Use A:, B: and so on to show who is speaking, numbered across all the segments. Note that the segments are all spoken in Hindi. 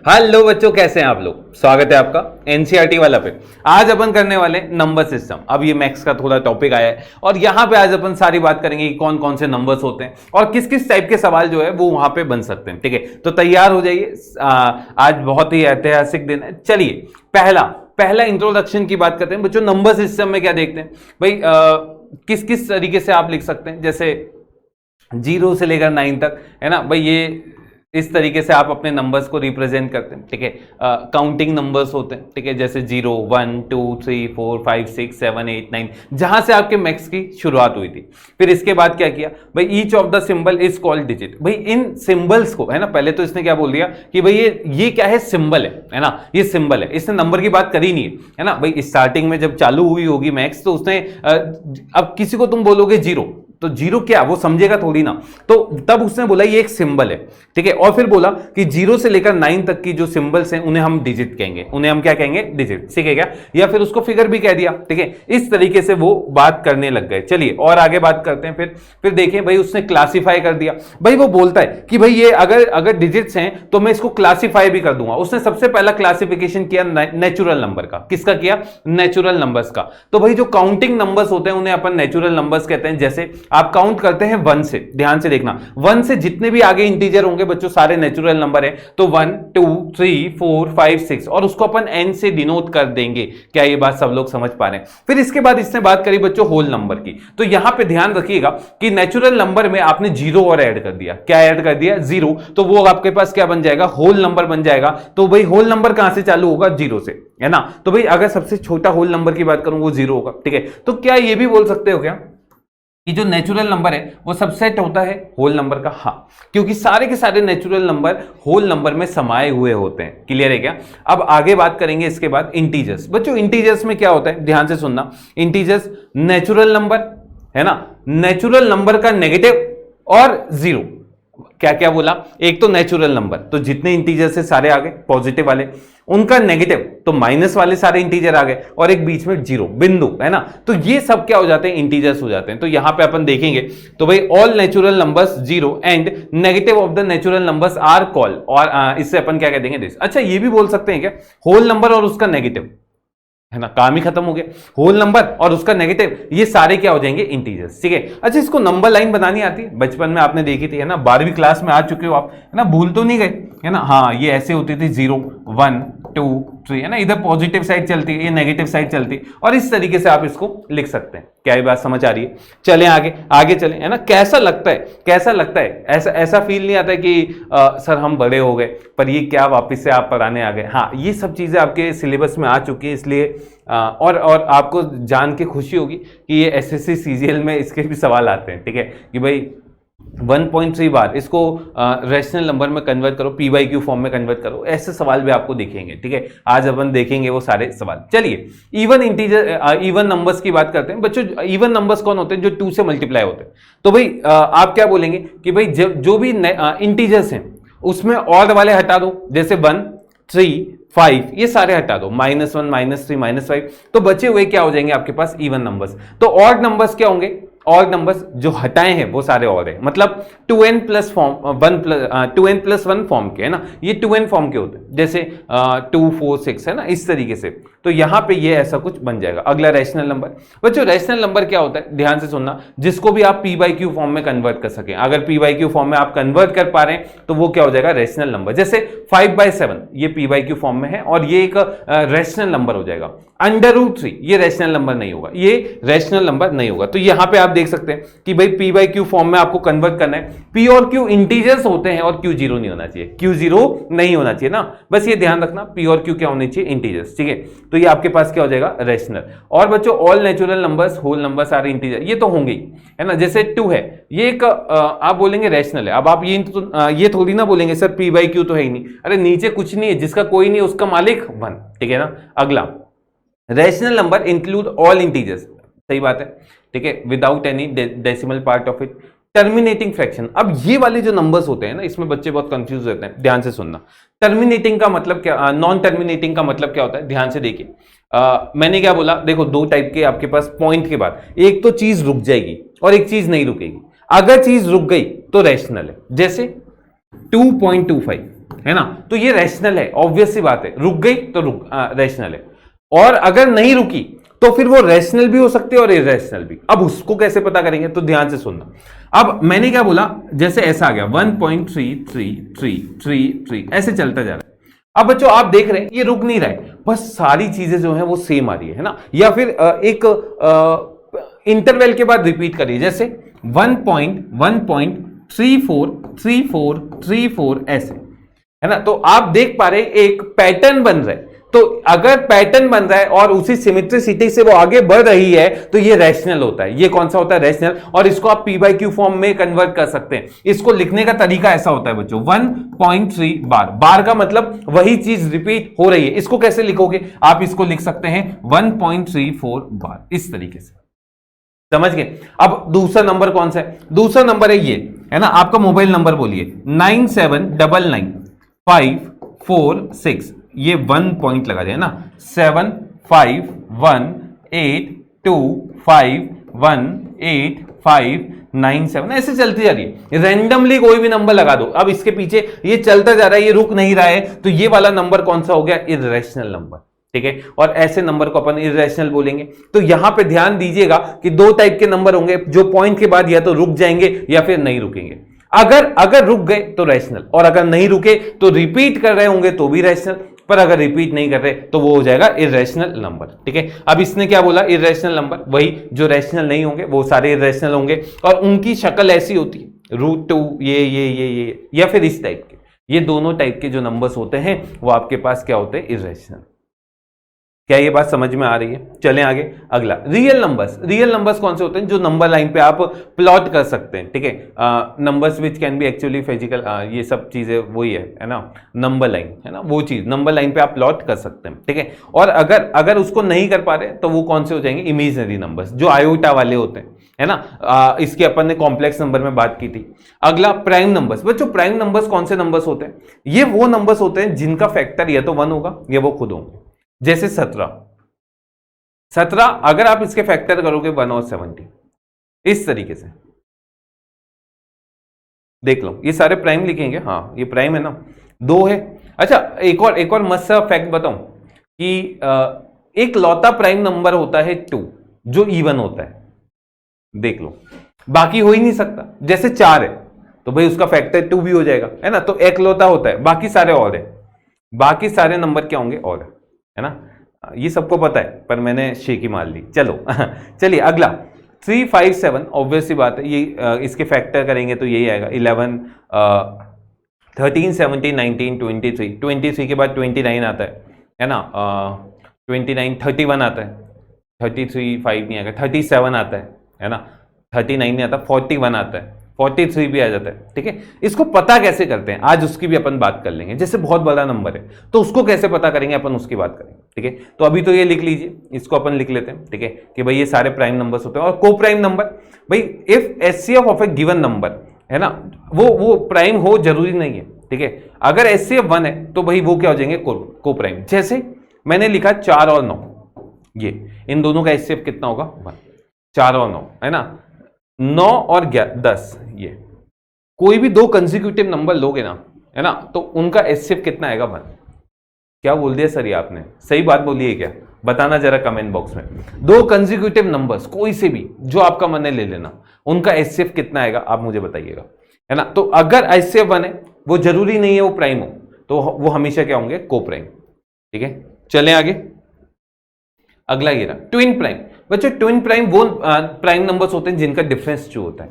A: हेलो बच्चों, कैसे हैं आप लोग। स्वागत है आपका एनसीईआरटी वाला पे। आज अपन करने वाले नंबर सिस्टम। अब ये मैथ्स का थोड़ा टॉपिक आया है और यहाँ पे आज अपन सारी बात करेंगे कि कौन कौन से नंबर्स होते हैं और किस किस टाइप के सवाल जो है वो वहां पे बन सकते हैं। ठीक है, तो तैयार हो जाइए। आज बहुत ही ऐतिहासिक दिन है। चलिए पहला इंट्रोडक्शन की बात करते हैं बच्चों। नंबर सिस्टम में क्या देखते हैं भाई, किस किस तरीके से आप लिख सकते हैं। जैसे 0 से लेकर 9 तक है ना भाई, ये इस तरीके से आप अपने नंबर्स को रिप्रेजेंट करते हैं। ठीक है, काउंटिंग नंबर्स होते हैं। ठीक है, जैसे 0 1 2 3 4 5 6 7 8 9, जहां से आपके मैथ्स की शुरुआत हुई थी। फिर इसके बाद क्या किया भाई, each of the symbol is called digit. भाई इन सिंबल्स को है ना, पहले तो इसने क्या बोल दिया कि भाई ये क्या है, सिंबल है ना, ये सिंबल है। इसने नंबर की बात करी नहीं है ना भाई। स्टार्टिंग में जब चालू हुई होगी मैथ्स तो उसने अब किसी को तुम बोलोगे 0 तो 0 क्या, वो समझेगा थोड़ी ना। तो तब उसने बोला ये एक सिंबल है। ठीक है, और फिर बोला कि 0 से लेकर 9 तक की जो सिंबल्स हैं उन्हें हम डिजिट कहेंगे। उन्हें हम क्या कहेंगे, डिजिट। ठीक है क्या, या फिर उसको फिगर भी कह दिया। ठीक है, इस तरीके से वो बात करने लग गए। चलिए और आगे बात करते हैं। फिर देखें भाई, उसने क्लासिफाई कर दिया। भाई वो बोलता है कि भाई ये अगर डिजिट्स हैं तो मैं इसको क्लासिफाई भी कर दूंगा। उसने सबसे पहला क्लासिफिकेशन किया नेचुरल नंबर का। किसका किया, नेचुरल नंबर्स का। तो भाई जो काउंटिंग नंबर्स होते हैं उन्हें अपन नेचुरल नंबर्स कहते हैं। जैसे आप काउंट करते हैं 1 से, ध्यान से देखना, 1 से जितने भी आगे इंटीजर होंगे बच्चों सारे नेचुरल नंबर है। तो 1 2 3 4 5 6 और उसको अपन n से डिनोट कर देंगे। क्या ये बात सब लोग समझ पा रहे हैं। फिर इसके बाद इसने बात करी बच्चों होल नंबर की। तो यहां पे ध्यान रखिएगा कि नेचुरल नंबर में आपने 0 और ऐड कर दिया। क्या ऐड कर दिया, 0। तो वो आपके पास क्या बन जाएगा, होल नंबर बन जाएगा। तो भाई होल नंबर कहां से चालू होगा, 0 से, है ना। तो भाई अगर सबसे छोटा होल नंबर की बात करूं वो 0 होगा। ठीक है, तो क्या ये भी बोल सकते हो क्या कि जो नेचुरल नंबर है वो सबसेट होता है होल नंबर का। हाँ, क्योंकि सारे के सारे नेचुरल नंबर होल नंबर में समाये हुए होते हैं। क्लियर है क्या। अब आगे बात करेंगे इसके बाद इंटीजर्स। बच्चों इंटीजर्स में क्या होता है, ध्यान से सुनना। इंटीजर्स नेचुरल नंबर है ना, नेचुरल नंबर का नेगेटिव और 0। क्या क्या बोला, एक तो नेचुरल नंबर, तो जितने इंटीजर से सारे आ गए पॉजिटिव वाले, उनका नेगेटिव तो माइनस वाले सारे इंटीजर आ गए, और एक बीच में 0 बिंदु है ना। तो ये सब क्या हो जाते हैं, इंटीजर्स हो जाते हैं। तो यहां पे अपन देखेंगे तो भाई all natural numbers 0 and negative of the natural numbers are called, और इससे अपन क्या कह देंगे दिस। अच्छा ये भी बोल सकते हैं क्या, होल नंबर और उसका नेगेटिव, है ना, काम ही खत्म हो गया। होल नंबर और उसका नेगेटिव, ये सारे क्या हो जाएंगे, इंटीजर्स। ठीक है। अच्छा इसको नंबर लाइन बनानी आती है, बचपन में आपने देखी थी है ना, 12वीं क्लास में आ चुके हो आप, है ना, भूल तो नहीं गए, है ना। हाँ ये ऐसे होती थी 0 1 2 3, है ना, इधर पॉजिटिव साइड चलती है, ये नेगेटिव साइड चलती है, और इस तरीके से आप इसको लिख सकते हैं। क्या ये बात समझ आ रही है। चलें आगे चलें, है ना। कैसा लगता है, ऐसा फील नहीं आता है कि सर हम बड़े हो गए, पर ये क्या वापस से आप पढ़ाने आ गए। हाँ ये सब चीजें आपके सिलेबस में आ चुकी है, इसलिए और आपको जान के खुशी होगी कि ये एसएससी सीजीएल में इसके भी सवाल आते हैं। ठीक है, कि भाई 1.3 बार इसको रैशनल नंबर में कन्वर्ट करो, पी बाई क्यू फॉर्म में कन्वर्ट करो, ऐसे सवाल भी आपको दिखेंगे। ठीक है, आज अपन देखेंगे वो सारे सवाल। चलिए इवन नंबर्स की बात करते हैं बच्चों। इवन नंबर्स कौन होते हैं, जो 2 से मल्टीप्लाई होते हैं। तो भाई आप क्या बोलेंगे कि भाई जो भी इंटीजर्स हैं उसमें ऑड वाले हटा दो, जैसे 1 3 5 ये सारे हटा दो, -1 -3 -5, तो बचे हुए क्या हो जाएंगे आपके पास, इवन नंबर्स। तो ऑड नंबर्स क्या होंगे, ऑड नंबर्स जो हटाए हैं वो सारे ऑड है, मतलब 2n + 1 फॉर्म के, है ना, ये 2n फॉर्म के होते हैं, जैसे 2 4 6, है ना, इस तरीके से। तो यहां पे ये ऐसा कुछ बन जाएगा। अगला रैशनल नंबर। बच्चों रैशनल नंबर क्या होता है, ध्यान से सुनना, जिसको भी आप p बाई क्यू फॉर्म में कन्वर्ट कर सकें। अगर p बाई क्यू फॉर्म में आप कन्वर्ट कर पा रहे हैं तो वो क्या हो जाएगा, रैशनल नंबर। जैसे 5/7 ये p बाई क्यू फॉर्म में है और ये एक रैशनल नंबर हो जाएगा। √3 ये रैशनल नंबर नहीं होगा, ये रैशनल नंबर नहीं होगा। तो यहां पे आप देख सकते हैं कि भाई p बाई क्यू फॉर्म में आपको कन्वर्ट करना है। p और q इंटीजर्स होते हैं और q 0 नहीं होना चाहिए, q 0 नहीं होना चाहिए ना, बस ये ध्यान रखना, p और q क्या होने चाहिए, इंटीजर्स। ठीक है, तो ये आपके पास क्या हो जाएगा, रैशनल। और बच्चों all natural numbers whole number सारे इंटीजर, ये तो होंगे ही, है ना। जैसे 2 है, ये एक आप बोलेंगे रैशनल है। अब आप ये थोड़ी ना बोलेंगे सर p बाई क्यू तो है ही नहीं। अरे नीचे कुछ नहीं है, जिसका कोई नहीं है उसका मालिक 1। ठीक है ना। अगला rational number include all integers, सही बात है। ठीक है, without any decimal part of it. Terminating fraction, अब ये वाले जो नंबर्स होते हैं ना, इसमें बच्चे बहुत कंफ्यूज रहते हैं, ध्यान से सुनना। टर्मिनेटिंग का मतलब क्या, नॉन टर्मिनेटिंग का मतलब क्या होता है, ध्यान से देखिए। मैंने क्या बोला, देखो 2 टाइप के आपके पास पॉइंट के बाद, एक तो चीज रुक जाएगी और एक चीज नहीं रुकेगी। अगर चीज रुक गई तो रैशनल है, जैसे 2.25 है ना, तो ये रैशनल है, ऑब्वियस सी बात है, रुक गई तो रैशनल है। और अगर नहीं रुकी तो फिर वो रैशनल भी हो सकती है और इरेशनल भी। अब उसको कैसे पता करेंगे, तो ध्यान से सुनना। अब मैंने क्या बोला, जैसे ऐसा आ गया 1.3333 ऐसे चलता जा रहा है। अब बच्चों आप देख रहे हैं ये रुक नहीं रहा है, बस सारी चीजें जो है वो सेम आ रही है ना, या फिर एक इंटरवल के बाद रिपीट करिए, जैसे 1.343434 ऐसे, है ना। तो आप देख पा रहे एक पैटर्न बन रहा है। तो अगर पैटर्न बन रहा है और उसी सिमेट्रिसिटी से वो आगे बढ़ रही है तो ये रैशनल होता है। ये कौन सा होता है, रैशनल। और इसको आप पी बाई क्यू फॉर्म में कन्वर्ट कर सकते हैं। इसको लिखने का तरीका ऐसा होता है बच्चों, 1.3 बार। बार का मतलब वही चीज रिपीट हो रही है। इसको कैसे लिखोगे, आप इसको लिख सकते हैं 1.34 बार, इस तरीके से, समझ गए। अब दूसरा नंबर कौन सा है, दूसरा नंबर है ये, है ना। आपका मोबाइल नंबर बोलिए 97995546, ये 1 पॉइंट लगा दिया ना, 75182518597, ऐसे चलती जा रही है। रैंडमली कोई भी नंबर लगा दो। अब इसके पीछे ये चलता जा रहा है, ये रुक नहीं रहा है, तो ये वाला नंबर कौन सा हो गया, इर्रेशनल नंबर, ठीक है। और ऐसे नंबर को अपन इर्रेशनल बोलेंगे। तो यहां पे ध्यान दीजिएगा कि दो टाइप के नंबर होंगे, जो पॉइंट के बाद या तो रुक जाएंगे या फिर नहीं रुकेंगे। अगर रुक गए तो रैशनल, और अगर नहीं रुके तो रिपीट कर रहे होंगे तो भी रैशनल, पर अगर रिपीट नहीं कर रहे तो वो हो जाएगा इर्रेशनल नंबर, ठीक है। अब इसने क्या बोला, इर्रेशनल नंबर, वही जो रैशनल नहीं होंगे वो सारे इर्रेशनल होंगे, और उनकी शक्ल ऐसी होती है √2 ये या फिर इस टाइप के। ये दोनों टाइप के जो नंबर्स होते हैं वो आपके पास क्या होते हैं, इर्रेशनल। क्या ये बात समझ में आ रही है। चलें आगे। अगला रियल नंबर्स। रियल नंबर्स कौन से होते हैं, जो नंबर लाइन पे आप प्लॉट कर सकते हैं, ठीक है। Numbers which can be actually physical, ये सब चीजें वही है ना, नंबर लाइन, है ना, वो चीज नंबर लाइन पे आप प्लॉट कर सकते हैं, ठीक है। और अगर उसको नहीं कर पा रहे तो वो कौन से हो जाएंगे, इमेजिनरी नंबर्स, जो आयोटा वाले होते हैं, है ना। इसकी अपन ने कॉम्प्लेक्स नंबर में बात की थी। अगला प्राइम नंबर्स। बच्चों प्राइम नंबर्स कौन से नंबर्स होते हैं, ये वो नंबर्स होते हैं जिनका फैक्टर या तो 1 होगा या वो खुद होंगे। जैसे 17 अगर आप इसके फैक्टर करोगे 1 और 70, इस तरीके से देख लो, ये सारे प्राइम लिखेंगे, हाँ ये प्राइम है ना, 2 है। अच्छा एक और मस्त सा फैक्ट बताऊं कि एक लौता प्राइम नंबर होता है 2, जो इवन होता है, देख लो, बाकी हो ही नहीं सकता। जैसे 4 है तो भाई उसका फैक्टर 2 भी हो जाएगा, है ना। तो एक लौता होता है, बाकी सारे और है, बाकी सारे नंबर क्या होंगे, और है ना। ये सबको पता है पर मैंने शेकी मार ली। चलो चलिए अगला 357, ऑब्वियस सी बात है, ये इसके फैक्टर करेंगे तो यही आएगा 11 13 17 19 23 के बाद 29 आता है ना। 29 31 आता है, 33 5 नहीं आएगा, 37 आता है ना, 39 नहीं आता, 41 आता है, 43 भी आ जाता है, ठीक है। इसको पता कैसे करते हैं आज उसकी भी अपन बात कर लेंगे। जैसे बहुत बड़ा नंबर है तो उसको कैसे पता करेंगे अपन, उसकी बात करेंगे, ठीक है। तो अभी तो ये लिख लीजिए, इसको अपन लिख लेते हैं, ठीक है, कि भाई ये सारे प्राइम नंबर्स होते हैं। और को प्राइम नंबर, भाई if HCF of A given number, है ना, वो प्राइम हो जरूरी नहीं है, ठीक है। अगर एचसीएफ 1 है तो भाई वो क्या हो जाएंगे, को प्राइम। जैसे मैंने लिखा 4 और 9, ये इन दोनों का एचसीएफ कितना होगा, 1। 4 और 9, है ना, 9 और 10, ये कोई भी 2 कंसेक्यूटिव नंबर लोगे ना, है ना, तो उनका एचसीएफ कितना आएगा, 1। क्या बोल दिया सर ये आपने, सही बात बोली है क्या, बताना जरा कमेंट बॉक्स में। 2 कंसेक्यूटिव नंबर्स कोई से भी जो आपका मन है ले लेना, उनका एचसीएफ कितना आएगा आप मुझे बताइएगा, है ना। तो अगर एचसीएफ 1 है, वो जरूरी नहीं है वो प्राइम हो, तो वो हमेशा क्या होंगे, को प्राइम, ठीक है। चलें आगे। अगला ये रहा ट्विन प्राइम। बच्चों ट्विन प्राइम वो प्राइम नंबर्स होते हैं जिनका डिफरेंस जो होता है,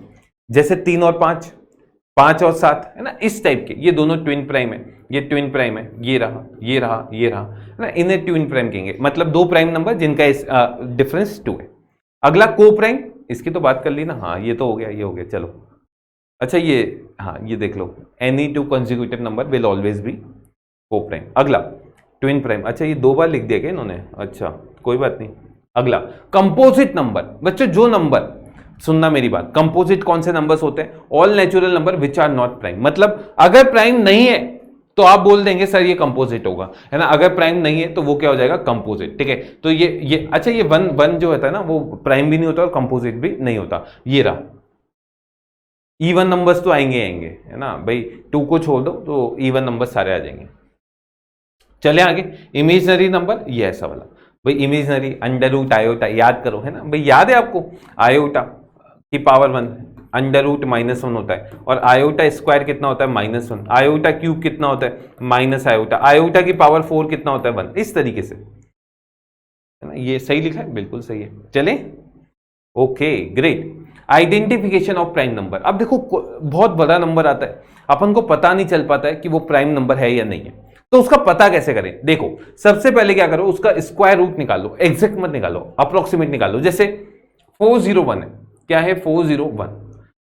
A: जैसे 3 और 5, 5 और 7, है ना, इस टाइप के। ये दोनों ट्विन प्राइम है, ये ट्विन प्राइम है, ये रहा ये रहा ये रहा, है ना, इन्हें ट्विन प्राइम कहेंगे। मतलब 2 प्राइम नंबर जिनका डिफरेंस 2 है। अगला को प्राइम, इसकी तो बात कर ली ना, हाँ ये तो हो गया, ये हो गया। चलो अच्छा ये, हाँ ये देख लो, any 2 consecutive number will always be coprime. अगला ट्विन प्राइम, अच्छा ये 2 बार लिख दिया क्या इन्होंने, अच्छा कोई बात नहीं। अगला कंपोजिट नंबर। बच्चों जो नंबर, सुनना मेरी बात, कंपोजिट कौन से नंबर्स होते हैं, all natural number which are not prime. मतलब अगर प्राइम नहीं है तो आप बोल देंगे सर ये कंपोजिट होगा, है ना। अगर प्राइम नहीं है तो वो क्या हो जाएगा, कंपोजिट, ठीक है। तो ये अच्छा ये 1 जो होता है ना, वो प्राइम भी नहीं होता और कंपोजिट भी नहीं होता। ये रहा, इवन नंबर्स तो आएंगे आएंगे, है ना भाई, 2 को छोड़ दो तो इवन नंबर सारे आ जाएंगे। चले आगे, इमेजनरी नंबर ये ऐसा वाला भाई, इमेजनरी अंडर रूट आयोटा, याद करो, है ना भाई, याद है आपको, आयोटा की पावर 1 अंडर रूट -1 होता है, और आयोटा स्क्वायर कितना होता है -1, आयोटा क्यूब कितना होता है माइनस आयोटा, आयोटा की पावर 4 कितना होता है 1, इस तरीके से, है ना। ये सही लिखा है, बिल्कुल सही है। चले, okay great. Identification of prime number. अब देखो बहुत बड़ा नंबर आता है, अपन को पता नहीं चल पाता है कि वो प्राइम नंबर है या नहीं है, तो उसका पता कैसे करें? देखो सबसे पहले क्या करो, उसका स्क्वायर रूट निकालो, एग्जैक्ट मत निकालो, अप्रोक्सीमेट निकालो। जैसे 401 है, क्या है 401।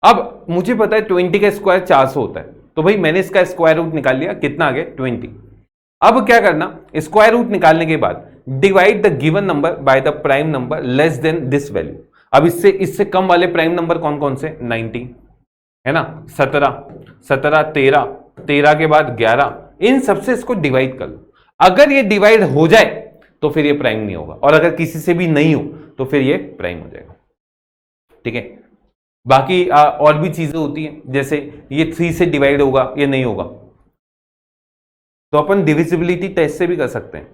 A: अब मुझे पता है 20 का स्क्वायर 400 होता है, तो भाई मैंने इसका स्क्वायर रूट निकाल लिया, कितना आ गया 20। अब क्या करना, स्क्वायर रूट निकालने के बाद divide the given number by the prime number less than this value. अब इससे कम वाले प्राइम नंबर कौन कौन से, 90, है ना, 17, 17, 13, 13 के बाद 11, इन सबसे इसको डिवाइड कर लो। अगर ये डिवाइड हो जाए तो फिर ये प्राइम नहीं होगा, और अगर किसी से भी नहीं हो तो फिर ये प्राइम हो जाएगा, ठीक है। बाकी और भी चीजें होती हैं, जैसे ये 3 से डिवाइड होगा, ये नहीं होगा, तो अपन डिविजिबिलिटी टेस्ट से भी कर सकते हैं।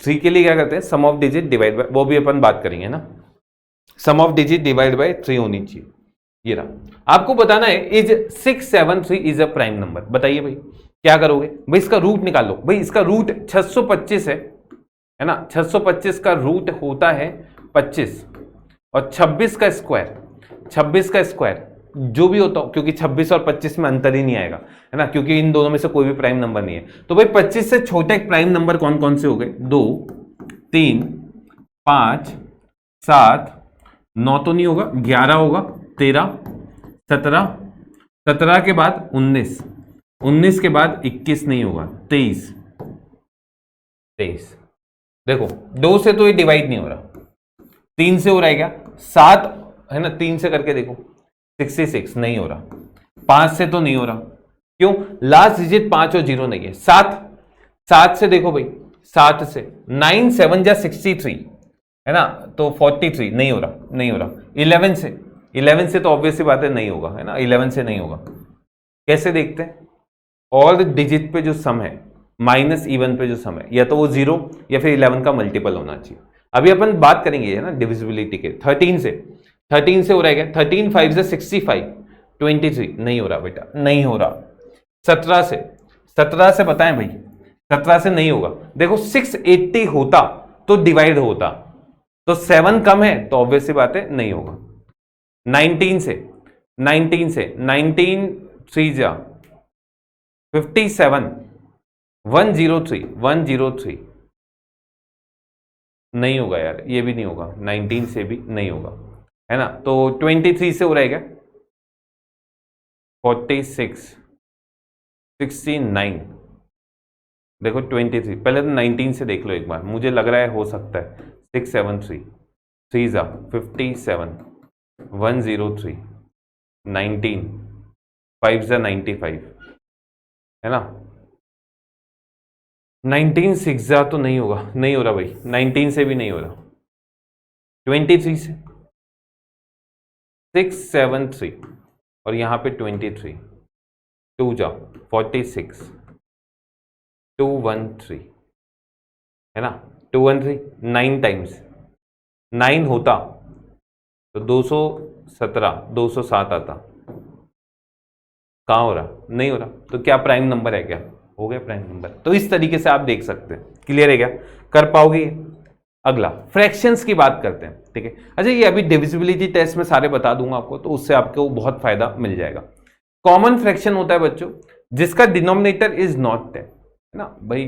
A: 3 के लिए क्या करते हैं, सम ऑफ डिजिट डिवाइड बाय, वो भी अपन बात करेंगे ना, सम ऑफ डिजिट डिवाइड बाय 3 होनी चाहिए। ये रहा, आपको बताना है is 673 is a prime number. बताइए भाई क्या करोगे, भाई इसका रूट निकालो। भाई इसका रूट 625 है ना, 625 का रूट होता है 25, और 26 का स्क्वायर, 26 का स्क्वायर जो भी होता हो, क्योंकि 26 और 25 में अंतर ही नहीं आएगा, है ना, क्योंकि इन दोनों में से कोई भी प्राइम नंबर नहीं है। तो भाई 25 से छोटे प्राइम नंबर कौन कौन से हो गए, 2, 3, 5, 7, 9 तो नहीं होगा, 11 होगा, 13, 17, 17 के बाद 19, 19 के बाद 21 नहीं होगा, 23, 23। देखो 2 से तो ये डिवाइड नहीं हो रहा, 3 से हो रहा है क्या, 7 है ना, 3 से करके देखो 66 नहीं हो रहा, 5 से तो नहीं हो रहा, क्यों, लास्ट डिजिट 5 और 0 नहीं है। 7 से देखो भाई, 7 से 9 7 जा 63, है ना, तो 43 नहीं हो रहा, नहीं हो रहा। 11 से तो ऑब्वियस सी बात है नहीं होगा, है ना, 11 से नहीं होगा। कैसे देखते हैं, और डिजिट पे जो सम है माइनस इवन पे जो सम है, या तो वो 0 या फिर 11 का मल्टीपल होना चाहिए। अभी अपन बात करेंगे, है ना, डिविजिबिलिटी के। 13 से हो रहा है, 13 5 से 65, 23 नहीं हो रहा बेटा, नहीं हो रहा। 17 से बताएं भाई, 17 से नहीं होगा। देखो 680 होता तो डिवाइड होता, तो 7 कम है तो ऑब्वियस सी बात है नहीं होगा। 19 से 19 3 जा 57, 103 नहीं होगा यार, ये भी नहीं होगा, 19 से भी नहीं होगा, है ना। तो 23 से हो रहेगा 46, 69, देखो 23, पहले तो 19 से देख लो एक बार, मुझे लग रहा है हो सकता है। 673, 3 जा 57, 103, 19, 5 जा 95, है ना। 19 6 जा तो नहीं होगा, नहीं हो रहा भाई, 19 से भी नहीं हो रहा। 23 से 673, और यहां पे 23, 2 जा 46, 213, है ना, 213, 9 टाइम्स 9 होता तो 217, 207 आता, कहां हो रहा, नहीं हो रहा। तो क्या प्राइम नंबर है, क्या हो गया प्राइम नंबर। तो इस तरीके से आप देख सकते हैं, क्लियर है क्या, कर पाओगे। अगला फ्रैक्शंस की बात करते हैं, ठीक है। अच्छा ये अभी डिविजिबिलिटी टेस्ट में सारे बता दूंगा आपको, तो उससे आपको बहुत फायदा मिल जाएगा। कॉमन फ्रैक्शन होता है बच्चों जिसका डिनोमिनेटर इज नॉट 10, है ना भाई,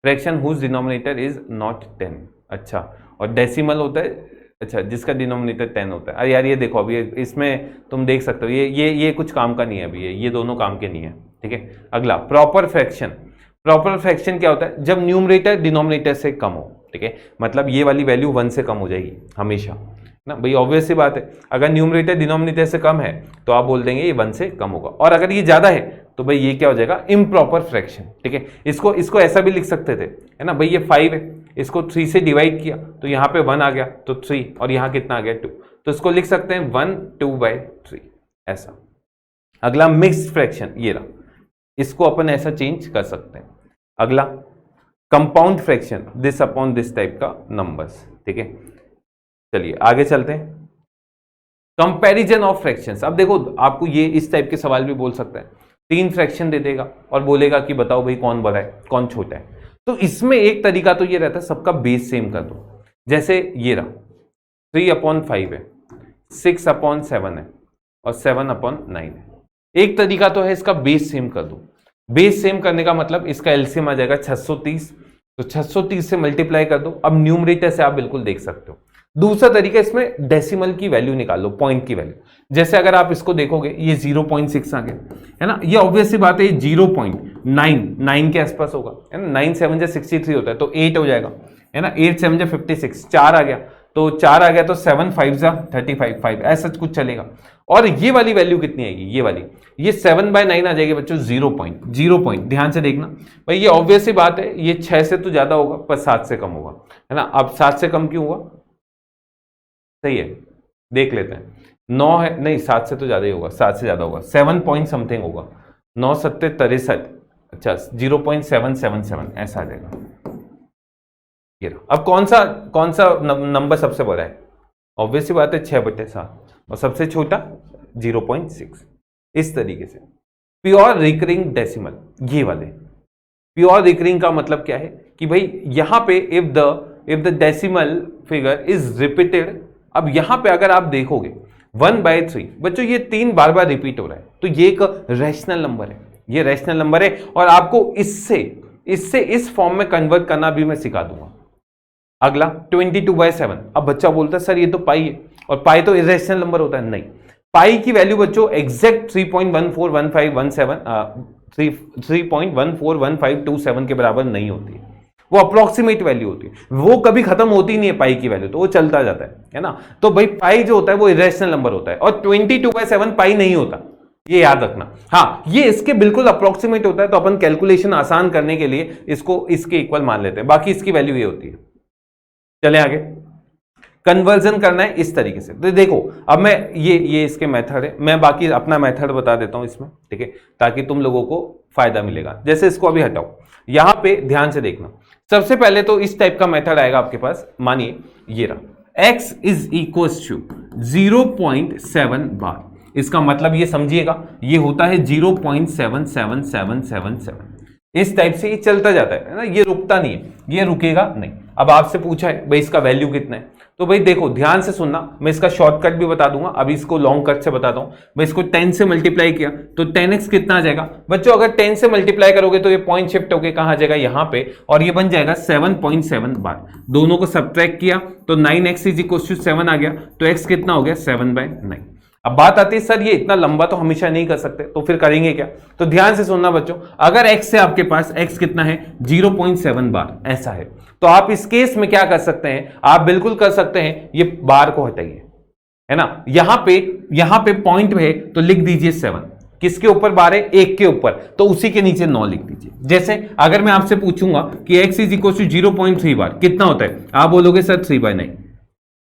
A: fraction whose denominator is not 10। अच्छा, और डेसिमल होता है, अच्छा, जिसका डिनोमिनेटर 10 होता है। अरे यार ये देखो अभी इसमें तुम देख सकते हो, ये कुछ काम का नहीं है अभी, ये दोनों काम के नहीं है, ठीक है। अगला प्रॉपर फ्रैक्शन। प्रॉपर फ्रैक्शन क्या होता है, जब न्यूमरेटर डिनोमिनेटर से कम हो, ठीक है, मतलब ये वाली वैल्यू 1 से कम हो जाएगी हमेशा, ना भाई, ऑब्वियस सी बात है। अगर न्यूमरेटर डिनोमिनेटर से कम है तो आप बोल देंगे ये 1 से कम होगा, और अगर ये ज्यादा है तो भाई ये क्या हो जाएगा, इम्प्रॉपर फ्रैक्शन, ठीक है। इसको ऐसा भी लिख सकते थे, है ना भाई, ये 5 है, इसको 3 से डिवाइड किया तो यहाँ पे 1 आ गया, तो 3, और यहाँ कितना आ गया 2, तो इसको लिख सकते हैं 1 2/3 ऐसा। अगला मिक्स्ड फ्रैक्शन, ये रहा, इसको अपन ऐसा चेंज कर सकते हैं। अगला compound fraction, this upon this type का नंबर्स, ठीक है। चलिए आगे चलते हैं। Comparison of fractions. अब देखो आपको ये इस टाइप के सवाल भी बोल सकता है, 3 फ्रैक्शन दे देगा और बोलेगा कि बताओ भाई कौन बड़ा है कौन छोटा है। तो इसमें एक तरीका तो ये रहता है सबका बेस सेम कर दो। जैसे ये रहा 3/5 है, 6/7 है और 7/9 है। एक तरीका तो है इसका बेस सेम कर दो। बेस सेम करने का मतलब इसका एलसीएम आ जाएगा 630, तो 630 से मल्टीप्लाई कर दो। अब न्यूमरेटर से आप बिल्कुल देख सकते हो। दूसरा तरीका, इसमें डेसिमल की वैल्यू निकाल लो, पॉइंट की वैल्यू। जैसे अगर आप इसको देखोगे ये 0.6 आ गया है ना, ये ऑब्वियस सी बात है 0.9 के आसपास होगा है ना। 9 7 जा 63 होता है तो 8 हो जाएगा है ना। 8 7 जा 56, 4 आ गया तो 4 आ गया तो 7 5 जा 35, 5 ऐसा कुछ चलेगा। और ये वाली वैल्यू कितनी आएगी, ये वाली, ये 7/9 आ जाएगी बच्चों। 0 ध्यान से देखना भाई, ये ऑब्वियस सी बात है, ये 6 से तो ज्यादा होगा पर 7 से कम होगा है ना। अब 7 से कम क्यों हुआ, सही है देख लेते हैं। 9 है, नहीं 7 से तो ज्यादा ही होगा, 7 से ज्यादा होगा, 7 पॉइंट समथिंग होगा, 9 7 63, अच्छा 0.777 ऐसा आ जाएगा। ये अब कौन सा नंबर सबसे बड़ा है, ऑब्वियस सी बात है 6/7 और सबसे छोटा 0.6। इस तरीके से प्योर रिकरिंग डेसिमल, ये वाले प्योर रिकरिंग का मतलब क्या है कि भाई यहां पे if the decimal figure is repeated. अब यहां पे अगर आप देखोगे 1/3 बच्चों ये 3 बार बार रिपीट हो रहा है तो ये एक रैशनल नंबर है, ये रैशनल नंबर है और आपको इससे इस फॉर्म में कन्वर्ट करना भी मैं सिखा दूंगा। अगला 22/7। अब बच्चा बोलता है सर ये तो पाई है और पाई तो इरेशनल नंबर होता है, नहीं। पाई की वैल्यू बच्चों एग्जैक्ट 3.141527 के बराबर नहीं होती है, वो अप्रोक्सीमेट वैल्यू होती है, वो कभी खत्म होती नहीं है पाई की वैल्यू, तो वो चलता जाता है ना। तो भाई पाई जो होता है वो इरेशनल नंबर होता है और 22/7 पाई नहीं होता, ये याद रखना। हाँ ये इसके बिल्कुल अप्रोक्सीमेट होता है तो अपन कैलकुलेशन आसान करने के लिए इसको इसके इक्वल मान लेते हैं, बाकी इसकी वैल्यू ये होती है। चले आगे, कन्वर्जन करना है इस तरीके से। तो देखो अब मैं ये इसके मेथड है, मैं बाकी अपना मेथड बता देता हूं इसमें, ठीक है, ताकि तुम लोगों को फायदा मिलेगा। जैसे इसको अभी हटाओ, यहां पे ध्यान से देखना। सबसे पहले तो इस टाइप का मेथड आएगा आपके पास, मानिए ये रहा x इज इक्वल टू 0.7 बार। इसका मतलब ये समझिएगा ये होता है 0.77777। इस टाइप से ये चलता जाता है ना, ये रुकता नहीं है, ये रुकेगा नहीं। अब आपसे पूछा है भाई इसका वैल्यू कितना है, तो भाई देखो ध्यान से सुनना, मैं इसका शॉर्टकट भी बता दूंगा, अभी इसको लॉन्ग कट से बताता हूं। मैं इसको 10 से मल्टीप्लाई किया तो 10x कितना आ जाएगा बच्चों, अगर 10 से मल्टीप्लाई करोगे तो ये पॉइंट शिफ्ट होके कहां आ जाएगा, यहां पे, और ये बन जाएगा 7.7 बार। दोनों को सब्ट्रैक्ट किया तो 9x इज इक्वल टू 7 आ गया, तो x कितना हो गया 7/9। अब बात आती है सर ये इतना लंबा तो हमेशा नहीं कर सकते, तो फिर करेंगे क्या। तो ध्यान से सुनना बच्चों, अगर x से आपके पास x कितना है 0.7 बार ऐसा है, तो आप इस केस में क्या कर सकते हैं, आप बिल्कुल कर सकते हैं ये बार को हटाइए है ना। यहां पे पॉइंट है तो लिख दीजिए 7, किसके ऊपर बार है 1 के ऊपर, तो उसी के नीचे 9 लिख दीजिए। जैसे अगर मैं आपसे पूछूंगा कि x इज इक्वल टू 0.3 बार कितना होता है, आप बोलोगे सर 3/9,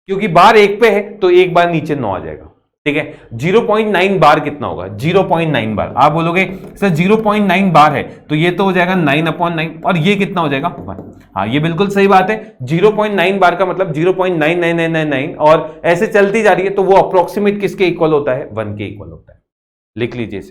A: क्योंकि बार 1 पे है तो एक बार नीचे 9 आ जाएगा, ठीक है। 0.9 बार कितना होगा, 0.9 बार, आप बोलोगे सर 0.9 बार है तो ये तो हो जाएगा 9/9 और ये कितना हो जाएगा 1। हाँ ये बिल्कुल सही बात है, 0.9 बार का मतलब 0.99999 और ऐसे चलती जा रही है, तो वो अप्रोक्सीमेट किसके इक्वल होता है 1 के इक्वल होता है। लिख लीजिए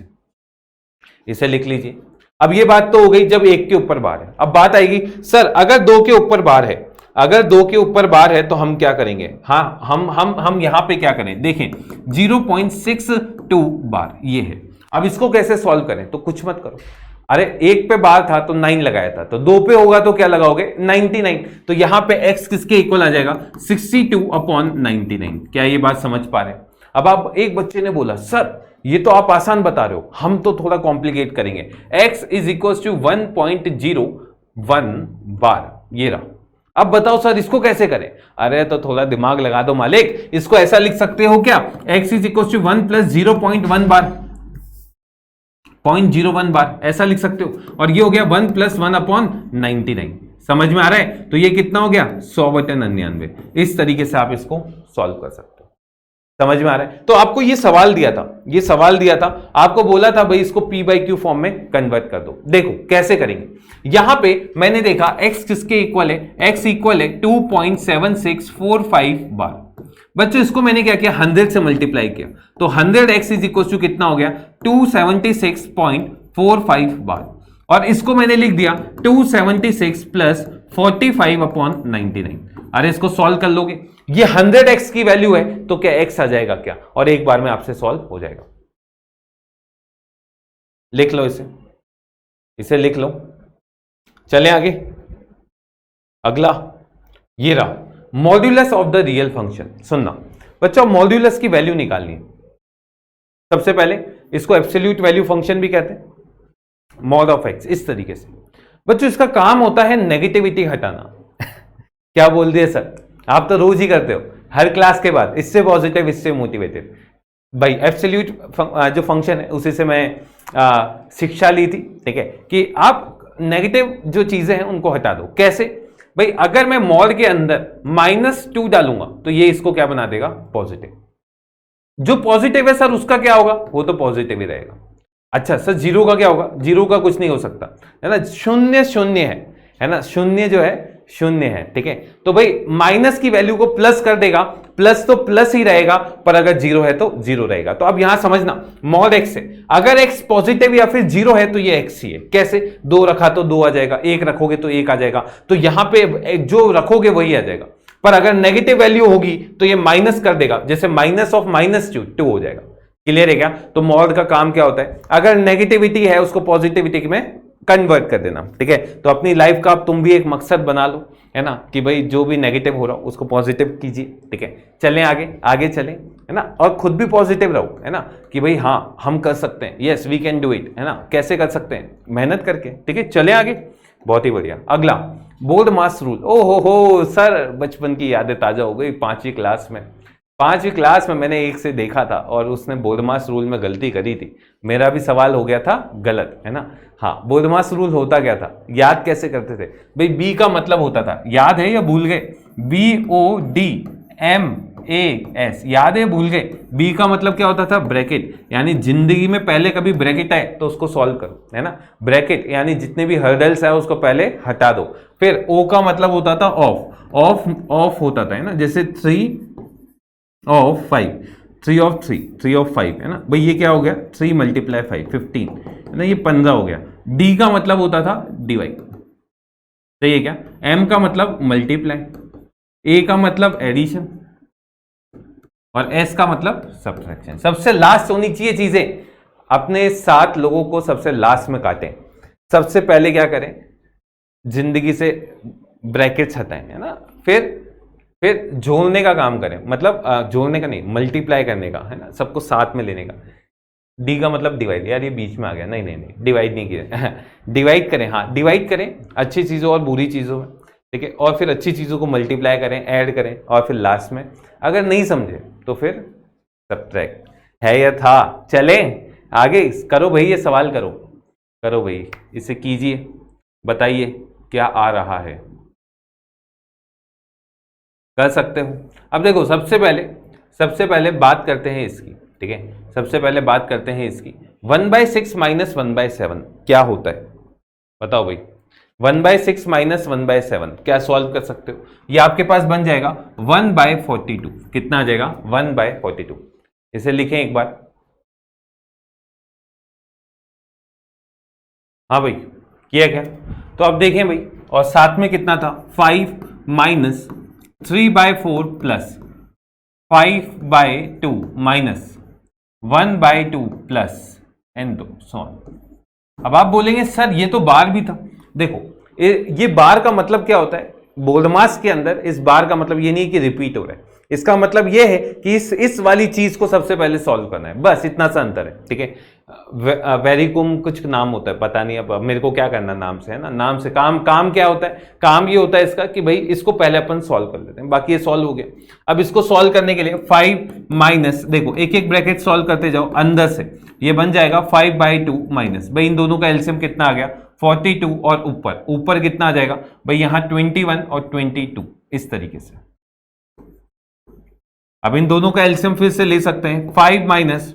A: इसे लिख लीजिए। अब ये बात तो हो गई जब 1 के ऊपर बार है। अब बात आएगी सर अगर 2 के ऊपर बार है, अगर 2 के ऊपर बार है तो हम क्या करेंगे, हाँ हम यहां पे क्या करें, देखें 0.62 बार ये है। अब इसको कैसे सॉल्व करें, तो कुछ मत करो, अरे 1 पे बार था तो 9 लगाया था, तो 2 पे होगा तो क्या लगाओगे 99, तो यहां पे x किसके इक्वल आ जाएगा 62/99। क्या ये बात समझ पा रहे हैं। अब आप एक बच्चे ने बोला सर ये तो आप आसान बता रहे हो, हम तो थोड़ा कॉम्प्लिकेट करेंगे। x इज इक्वल टू 1.01 बार, ये रहा। अब बताओ सर इसको कैसे करें, अरे तो थोड़ा दिमाग लगा दो मालिक, इसको ऐसा लिख सकते हो क्या, x is equal to 1 plus 0.1 बार, 0.01 बार ऐसा लिख सकते हो, और ये हो गया 1 प्लस 1/99। समझ में आ रहा है, तो ये कितना हो गया 100/99। इस तरीके से आप इसको सॉल्व कर सकते हो। समझ में आ रहा है? तो आपको ये सवाल दिया था, ये सवाल दिया था, आपको बोला था भाई इसको p बाई क्यू फॉर्म में कन्वर्ट कर दो। देखो कैसे करेंगे। यहां पे मैंने देखा x किसके इक्वल है, x इक्वल है 2.7645 बार। बच्चों इसको मैंने क्या किया, 100 से मल्टीप्लाई किया, तो 100x इज इक्वल टू कितना हो गया, 276.45 बार। और इसको मैंने लिख दिया 276 प्लस 45/99। अरे इसको सॉल्व कर लोगे, ये 100x की वैल्यू है तो क्या x आ जाएगा क्या, और एक बार में आपसे सॉल्व हो जाएगा। लिख लो इसे, इसे लिख लो। चले आगे, अगला ये रहा modulus of the real function. सुनना बच्चों, मॉड्यूलस की वैल्यू निकालनी है। सबसे पहले इसको एब्सोल्यूट वैल्यू फंक्शन भी कहते हैं, मॉड ऑफ एक्स, इस तरीके से। बच्चों इसका काम होता है नेगेटिविटी हटाना। क्या बोल दिया सर, आप तो रोज ही करते हो हर क्लास के बाद, इससे पॉजिटिव इससे मोटिवेटेड। भाई एब्सोल्यूट जो फंक्शन है उसी से मैं शिक्षा ली थी, ठीक है, कि आप नेगेटिव जो चीजें हैं उनको हटा दो। कैसे भाई, अगर मैं मॉड के अंदर -2 डालूंगा तो ये इसको क्या बना देगा, पॉजिटिव। जो पॉजिटिव है सर उसका क्या होगा, वो तो पॉजिटिव ही रहेगा। अच्छा सर जीरो का क्या होगा, जीरो का कुछ नहीं हो सकता, है ना, शून्य शून्य है ना, शून्य जो है शून्य है, ठीक है। तो भाई माइनस की वैल्यू को प्लस कर देगा, प्लस तो प्लस ही रहेगा, पर अगर जीरो है तो जीरो रहेगा। तो अब यहां समझना, मॉड एक्स है, अगर एक्स पॉजिटिव या फिर जीरो है तो ये एक्स ही है। कैसे, 2 रखा तो 2 आ जाएगा, 1 रखोगे तो 1 आ जाएगा, तो यहां पे जो रखोगे वही आ जाएगा। पर अगर नेगेटिव वैल्यू होगी तो ये माइनस कर देगा, जैसे माइनस ऑफ -2 हो जाएगा। क्लियर है क्या? तो मॉड का काम क्या होता है, अगर नेगेटिविटी है उसको पॉजिटिविटी में कन्वर्ट कर देना, ठीक है। तो अपनी लाइफ का अब तुम भी एक मकसद बना लो, है ना, कि भाई जो भी नेगेटिव हो रहा हो उसको पॉजिटिव कीजिए, ठीक है। चलें आगे, आगे चलें, है ना, और खुद भी पॉजिटिव रहो, है ना, कि भाई हाँ हम कर सकते हैं, yes we can do it, है ना। कैसे कर सकते हैं, मेहनत करके, ठीक है। चलें आगे, बहुत ही बढ़िया। अगला बोर्ड मास रूल। ओ हो सर, बचपन की यादें ताजा हो गई। 5वीं क्लास में मैंने एक से देखा था और उसने बोर्डमास रूल में गलती करी थी, मेरा भी सवाल हो गया था गलत, है ना। हाँ, बोर्डमास रूल होता क्या था, याद कैसे करते थे भाई, बी का मतलब होता था, याद है या भूल गए, BODMAS, याद है भूल गए। बी का मतलब क्या होता था, ब्रैकेट, यानी जिंदगी में पहले कभी ब्रैकेट आए तो उसको सॉल्व करो, है ना। ब्रैकेट यानी जितने भी हर्डल्स है उसको पहले हटा दो। फिर ओ का मतलब होता था ऑफ होता था, है ना, जैसे 3 of 5, 3 of 3, 3 of 5, है ना भाई। ये क्या हो गया, 3 × 5 15, है ना, ये 15 हो गया। डी का मतलब होता था डिवाइड, सही है क्या। एम का मतलब मल्टीप्लाई, ए का मतलब एडिशन, और एस का मतलब सब्ट्रैक्शन। सबसे लास्ट होनी चाहिए चीजें, अपने 7 लोगों को सबसे लास्ट में काटें। सबसे पहले क्या करें, जिंदगी से ब्रैकेट्स हटाएं, है ना। फिर जोड़ने का काम करें, मतलब जोड़ने का नहीं, मल्टीप्लाई करने का, है ना, सबको साथ में लेने का। डी का मतलब डिवाइड, यार ये बीच में आ गया, नहीं डिवाइड नहीं किया। डिवाइड करें, हाँ डिवाइड करें अच्छी चीज़ों और बुरी चीज़ों में, ठीक है। और फिर अच्छी चीज़ों को मल्टीप्लाई करें, ऐड करें, और फिर लास्ट में अगर नहीं समझे तो फिर सब्ट्रैक्ट, है या था। चले आगे, करो भाई, ये सवाल करो भाई, इसे कीजिए, बताइए क्या आ रहा है, कर सकते हो। अब देखो सबसे पहले बात करते हैं इसकी, ठीक है। सबसे पहले बात करते हैं इसकी, 1/6 - 1/7 क्या होता है, बताओ भाई। 1/6 - 1/7 क्या सॉल्व कर सकते हो, ये आपके पास बन जाएगा 1/42। कितना आ जाएगा, 1/42। इसे लिखें एक बार, हाँ भाई किया क्या। तो अब देखें भाई, और साथ में कितना था, 5 - 3/4 plus 5/2 minus 1/2 plus n2 solve. अब आप बोलेंगे सर ये तो बार भी था। देखो ये बार का मतलब क्या होता है, बोर्डमास के अंदर इस बार का मतलब ये नहीं कि रिपीट हो रहा है, इसका मतलब ये है कि इस वाली चीज को सबसे पहले सॉल्व करना है, बस इतना सा अंतर है, ठीक है। वेरिकुम कुछ नाम होता है, पता नहीं अब मेरे को क्या करना नाम से, है ना। नाम से काम क्या होता है, काम ये होता है इसका कि भाई इसको पहले अपन सॉल्व कर लेते हैं, बाकी ये सॉल्व हो गया। अब इसको सॉल्व करने के लिए 5 माइनस, देखो एक एक ब्रैकेट सॉल्व करते जाओ, अंदर से ये बन जाएगा 5/2 माइनस, भाई इन दोनों का एलसीएम कितना आ गया 42, और ऊपर कितना आ जाएगा भाई, यहाँ 21 और 22, इस तरीके से। अब इन दोनों का एलसीएम फिर से ले सकते हैं, 5 माइनस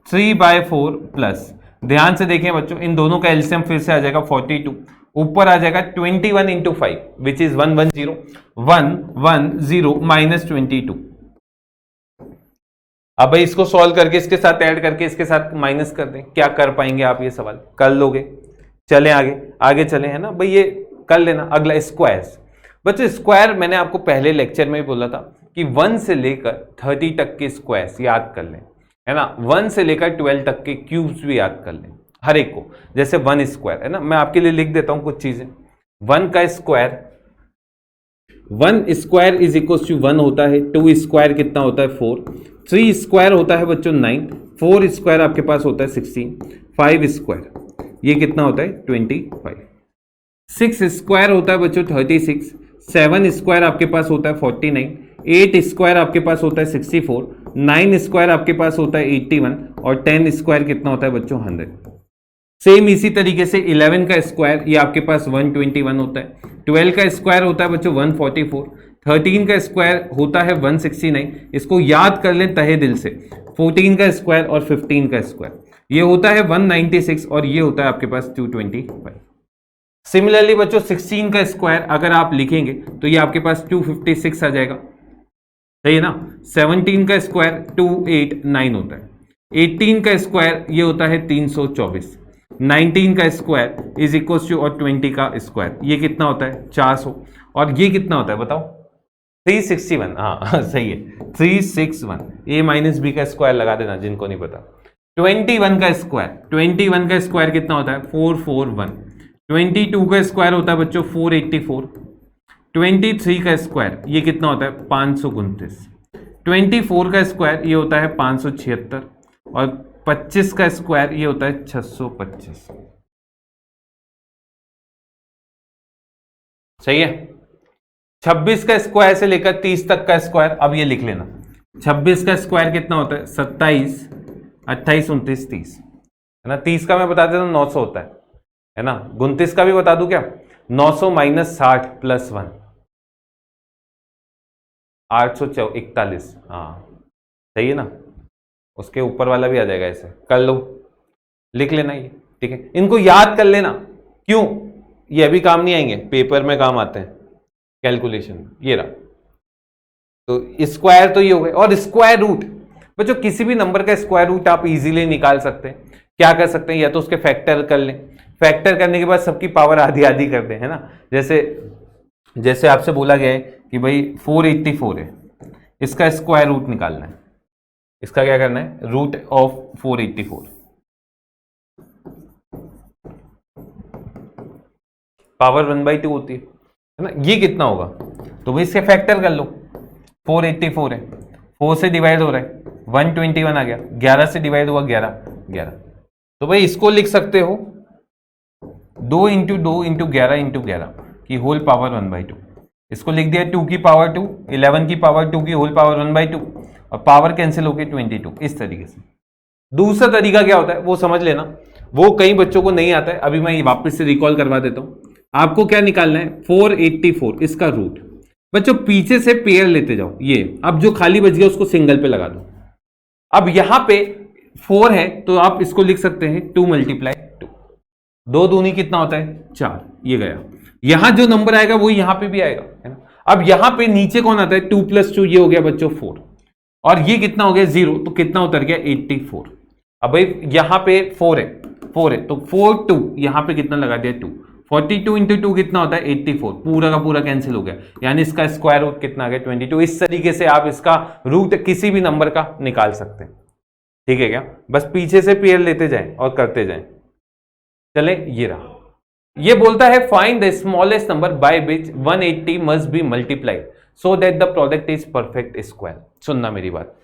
A: 3/4 प्लस, ध्यान से देखें बच्चों, इन दोनों का एलसीएम फिर से आ जाएगा 42, ऊपर आ जाएगा 21 इंटू 5 विच इज 110, 110 माइनस 22। अब भाई इसको सॉल्व करके इसके साथ ऐड करके इसके साथ माइनस कर दें, क्या कर पाएंगे आप? ये सवाल कर लोगे? चले आगे, आगे चले, है ना भाई, ये कर लेना। अगला स्क्वायर्स। बच्चों स्क्वायर मैंने आपको पहले लेक्चर में भी बोला था कि 1 से लेकर 30 तक के स्क्वायर्स याद कर लें, है ना, 1 से लेकर 12 तक के क्यूब्स भी याद कर लें हर एक को। जैसे 1 स्क्वायर, है ना, मैं आपके लिए लिख देता हूं कुछ चीजें। 1 का square, 1 square is equal to 1 होता है, 2 स्क्वायर कितना होता है 4, 3 स्क्वायर होता है बच्चों 9, 4 स्क्वायर आपके पास होता है 16, 5 स्क्वायर ये कितना होता है 25, 6 स्क्वायर होता है बच्चों 36, 7 स्क्वायर आपके पास होता है 49, 8 स्क्वायर आपके पास होता है 64, 9 स्क्वायर आपके पास होता है 81 और 10 स्क्वायर कितना होता है बच्चों 100। सेम इसी तरीके से 11 का स्क्वायर ये आपके पास 121 होता है, 12 का स्क्वायर होता है बच्चों 144, 13 का स्क्वायर होता है 169, इसको याद कर लें तहे दिल से, 14 का स्क्वायर और 15 का स्क्वायर ये होता है 196 और ये होता है आपके पास 225। सिमिलरली बच्चों 16 का स्क्वायर अगर आप लिखेंगे तो ये आपके पास 256 आ जाएगा, सही है ना। 17 का स्क्वायर 289 होता है, 18 का स्क्वायर ये होता है 324, 19 का स्क्वायर इज इक्वल टू और 20 का स्क्वायर ये कितना होता है 400 और ये कितना होता है बताओ 361। हाँ सही है 361, a माइनस बी का स्क्वायर लगा देना जिनको नहीं पता। 21 का स्क्वायर, 21 का स्क्वायर कितना होता है 441, 22 का स्क्वायर होता है बच्चों 484, 23 का स्क्वायर ये कितना होता है 529, 24 का स्क्वायर ये होता है 576 और 25 का स्क्वायर ये होता है 625। सही है। 26 का स्क्वायर से लेकर 30 तक का स्क्वायर अब ये लिख लेना। 26 का स्क्वायर कितना होता है 27, 28, 29, 30, है ना। 30 का मैं बता देता हूं 900 होता है ना। 29 का भी बता दूं क्या 900 माइनस 60 प्लस 1 841, हाँ सही है ना। उसके ऊपर वाला भी आ जाएगा, ऐसे कर लो, लिख लेना ये, ठीक है। इनको याद कर लेना, क्यों ये अभी काम नहीं आएंगे, पेपर में काम आते हैं कैलकुलेशन। ये रहा, तो स्क्वायर तो ये हो गए। और स्क्वायर रूट बच्चों किसी भी नंबर का स्क्वायर रूट आप इजीली निकाल सकते हैं। क्या कर सकते हैं, या तो उसके फैक्टर कर लें, फैक्टर करने के बाद सबकी पावर आधी आधी कर दें, है ना। जैसे आपसे बोला गया है कि भाई 484 है, इसका स्क्वायर रूट निकालना है, इसका क्या करना है रूट ऑफ 484, पावर 1/2 होती है ना। ये कितना होगा तो भाई इसके फैक्टर कर लो, 484 है, 4 से डिवाइड हो रहा है 121 आ गया, 11 से डिवाइड हुआ 11, तो भाई इसको लिख सकते हो 2 इंटू 2 इंटू 11 इंटू 11 की होल पावर 1/2। इसको लिख दिया 2 की पावर 2, 11 की पावर 2 की होल पावर 1/2 और पावर कैंसिल होके 22, इस तरीके से। दूसरा तरीका क्या होता है वो समझ लेना, वो कई बच्चों को नहीं आता है, अभी मैं वापस से रिकॉल करवा देता हूं। आपको क्या निकालना है 484 इसका रूट। बच्चों पीछे से पेयर लेते जाओ, ये अब जो खाली बच गया उसको सिंगल पे लगा दो। अब यहां पे 4 है तो आप इसको लिख सकते हैं 2 × 2, 2 दूनी कितना होता है 4, ये गया। यहां जो नंबर आएगा वो यहां पे भी आएगा, है ना। अब यहां पे नीचे कौन आता है 2 + 2 ये हो गया बच्चों 4 और ये कितना हो गया 0, तो कितना उतर गया 84। अब भाई यहां पे 4 है तो 4 2 यहां पे कितना लगा दिया 2, 42 × 2 कितना होता है 84, पूरा का पूरा कैंसिल हो गया, यानी इसका स्क्वायर रूट कितना आ गया 22। इस तरीके से आप इसका रूट किसी भी नंबर का निकाल सकते हैं, ठीक है क्या। बस पीछे से पेयर लेते जाएं और करते जाएं। चले ये रहा, ये बोलता है find the smallest number by which 180 must be multiplied so that the product is perfect square. सुनना मेरी बात,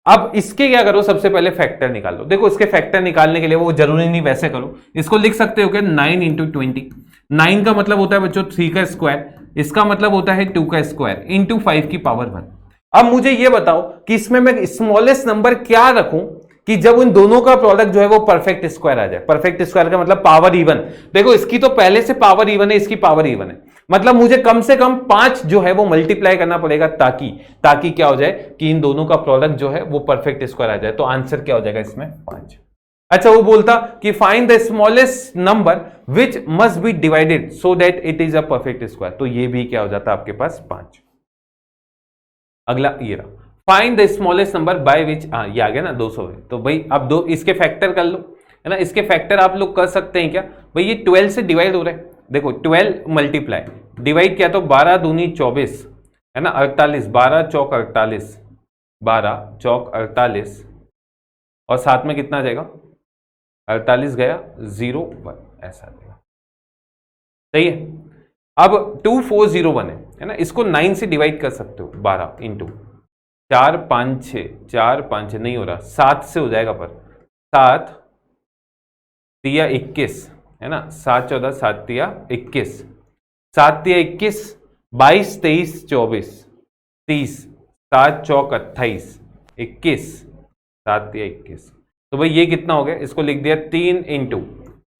A: अब इसके क्या करो सबसे पहले फैक्टर निकाल लो। देखो इसके फैक्टर निकालने के लिए वो जरूरी नहीं, वैसे करो, इसको लिख सकते हो कि 9 × 20, 9 का मतलब होता है बच्चों 3 का स्क्वायर, इसका मतलब होता है 2 का स्क्वायर इंटू 5 की पावर 1। अब मुझे ये बताओ कि इसमें मैं स्मॉलेस्ट नंबर क्या रखूं कि जब उन दोनों का प्रोडक्ट जो है वो परफेक्ट स्क्वायर आ जाए। परफेक्ट स्क्वायर का मतलब पावर इवन। देखो इसकी तो पहले से पावर इवन है, इसकी पावर इवन है, मतलब मुझे कम से कम 5 जो है वो मल्टीप्लाई करना पड़ेगा ताकि क्या हो जाए कि इन दोनों का प्रोडक्ट जो है वो परफेक्ट स्क्वायर आ जाए। तो आंसर क्या हो जाएगा इसमें 5। अच्छा, वो बोलता कि find the smallest number which must be divided so that it is a perfect square. तो ये भी क्या हो जाता है आपके पास 5। अगला ये रहा, find the smallest number by which, ये आ गया ना 200 है। तो भाई अब दो इसके फैक्टर कर लो, है ना। इसके फैक्टर आप लोग कर सकते हैं क्या भाई, ये 12 से डिवाइड हो रहा है। देखो 12 मल्टीप्लाई डिवाइड किया तो 12 दूनी 24, है ना, 48, 12 चौक 48, 12 चौक 48 और साथ में कितना आ जाएगा 48 गया 0 1, ऐसा आ जाएगा। सही है। अब 2401 है ना, इसको 9 से डिवाइड कर सकते हो, 12 इंटू 4 5 6, 4 5 6 नहीं हो रहा, 7 से हो जाएगा, पर 7 तिया 21, है ना, 7 14 7 तिया 21, 7 तिया 21, 22 23 24 30, 7 चौक 28, 21, 7 तिया 21। तो भाई ये कितना हो गया, इसको लिख दिया 3 into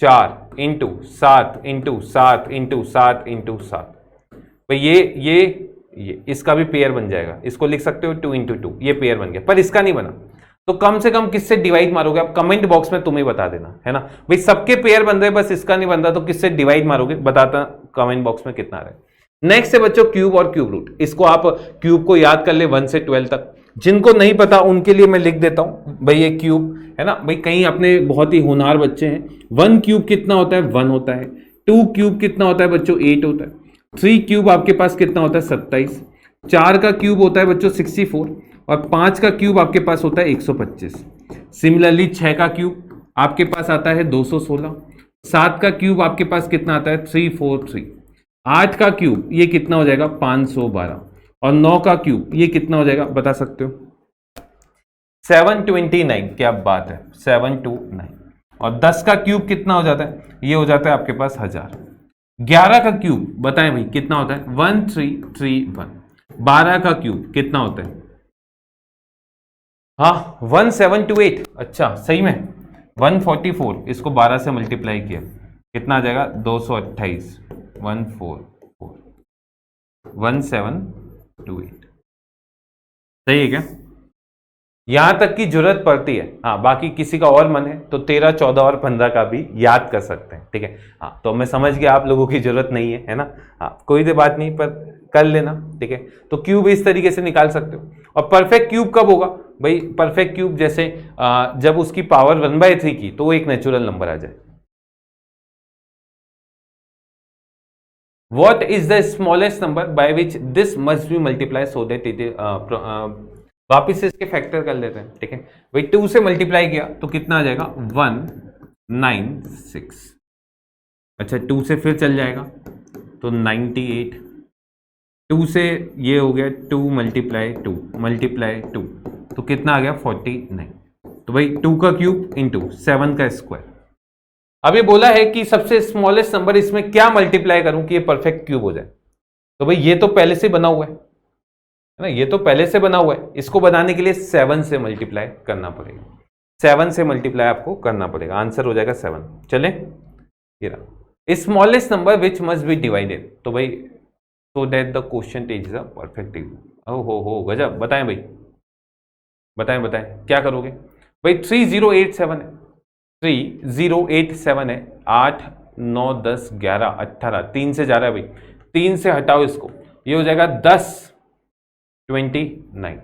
A: 4 into 7 into 7 into 7 into 7। भाई ये इसका भी पेयर बन जाएगा, इसको लिख सकते हो 2 इंटू 2, ये पेयर बन गया, पर इसका नहीं बना। तो कम से कम किससे डिवाइड मारोगे आप, कमेंट बॉक्स में तुम्हें बता देना, है ना भाई। सबके पेयर बन रहे, बस इसका नहीं बन रहा, तो किससे डिवाइड मारोगे बताता कमेंट बॉक्स में कितना रहे। नेक्स्ट है बच्चों क्यूब और क्यूब रूट। इसको आप क्यूब को याद कर ले 1 से 12 तक। जिनको नहीं पता उनके लिए मैं लिख देता हूं भाई, ये क्यूब है ना भाई, कहीं अपने बहुत ही होनहार बच्चे हैं। 1 क्यूब कितना होता है 1 होता है। 2 क्यूब कितना होता है बच्चों 8 होता है। 3 क्यूब आपके पास कितना होता है 27। 4 का क्यूब होता है बच्चों 64 और 5 का क्यूब आपके पास होता है 125। सिमिलरली 6 का क्यूब आपके पास आता है 216। 7 का क्यूब आपके पास कितना आता है 343। 8 का क्यूब ये कितना हो जाएगा 512 और 9 का क्यूब ये कितना हो जाएगा बता सकते हो 729। क्या बात है 729। और 10 का क्यूब कितना हो जाता है, ये हो जाता है आपके पास 1000। 11 का क्यूब बताएं भाई कितना होता है 1331। 12 का क्यूब कितना होता है, हाँ 1728। अच्छा सही में 144, इसको 12 से मल्टीप्लाई किया कितना आ जाएगा 228, 144 1728। सही है क्या, यहां तक की जरूरत पड़ती है। हाँ बाकी किसी का और मन है तो 13 14 और 15 का भी याद कर सकते हैं, ठीक है। हाँ तो मैं समझ गया आप लोगों की जरूरत नहीं है ना। हाँ कोई तो बात नहीं, पर कर लेना, ठीक है। तो क्यूब इस तरीके से निकाल सकते हो। और परफेक्ट क्यूब कब होगा भाई, परफेक्ट क्यूब जैसे जब उसकी पावर 1/3 की तो वो एक नेचुरल नंबर आ जाए। What is the smallest number by which this must be multiplied so that it वापिस से इसके फैक्टर कर लेते हैं, ठीक है भाई। 2 से मल्टीप्लाई किया तो कितना आ जाएगा 196। अच्छा 2 से फिर चल जाएगा तो 98। 2 से ये हो गया 2 मल्टीप्लाई 2 मल्टीप्लाई 2 तो कितना आ गया 49। तो भाई 2 का क्यूब इंटू 7 का स्क्वायर। अब ये बोला है कि सबसे स्मॉलेस्ट नंबर इसमें क्या मल्टीप्लाई करूं कि ये परफेक्ट क्यूब हो जाए। तो भाई ये तो पहले से बना हुआ है ना, ये तो पहले से बना हुआ है। इसको बनाने के लिए 7 से मल्टीप्लाई करना पड़ेगा। 7 से मल्टीप्लाई आपको करना पड़ेगा, आंसर हो जाएगा 7। चले ये रहा smallest number which must be divided. तो भाई so that the question is a perfect cube. हो गजब। बताएं भाई, बताएं क्या करोगे भाई। 3087 है, 3087 है, 8 9 10 11 18, 3 से जा रहा है भाई, 3 से हटाओ इसको, ये हो जाएगा 1029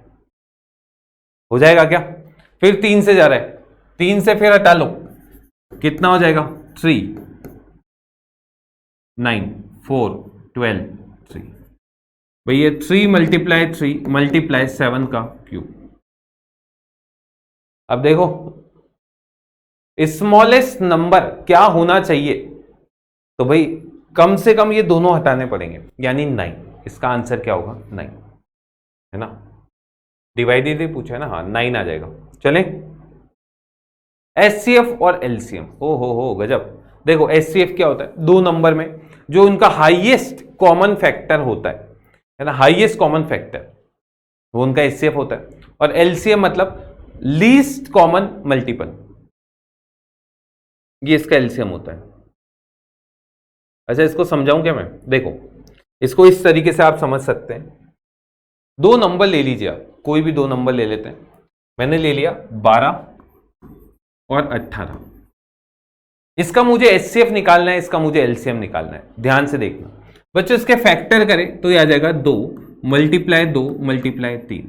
A: हो जाएगा क्या। फिर 3 से जा रहा है, 3 से फिर हटा लो, कितना हो जाएगा 3 9 4 12 3। भाई ये 3 मल्टीप्लाई 3 मल्टीप्लाई 7 का क्यूब। अब देखो स्मॉलेस्ट नंबर क्या होना चाहिए, तो भाई कम से कम ये दोनों हटाने पड़ेंगे, यानी 9। इसका आंसर क्या होगा 9, है ना। डिवाइडेड ही पूछा है ना, हाँ 9 आ जाएगा। चलें एचसीएफ और एलसीएम। हो गजब। देखो एचसीएफ क्या होता है, दो नंबर में जो उनका हाईएस्ट कॉमन फैक्टर होता है ना, हाईएस्ट कॉमन फैक्टर वो उनका एचसीएफ होता है। और एलसीएम मतलब लीस्ट कॉमन मल्टीपल, ये इसका एलसीएम होता है। अच्छा इसको समझाऊं क्या मैं, देखो इसको इस तरीके से आप समझ सकते हैं। दो नंबर ले लीजिए, आप कोई भी दो नंबर ले लेते हैं। मैंने ले लिया 12 और 18। इसका मुझे एचसीएफ निकालना है, इसका मुझे एलसीएम निकालना है। ध्यान से देखना बच्चों, इसके फैक्टर करें तो ये आ जाएगा 2 मल्टीप्लाई 2 मल्टीप्लाई 3।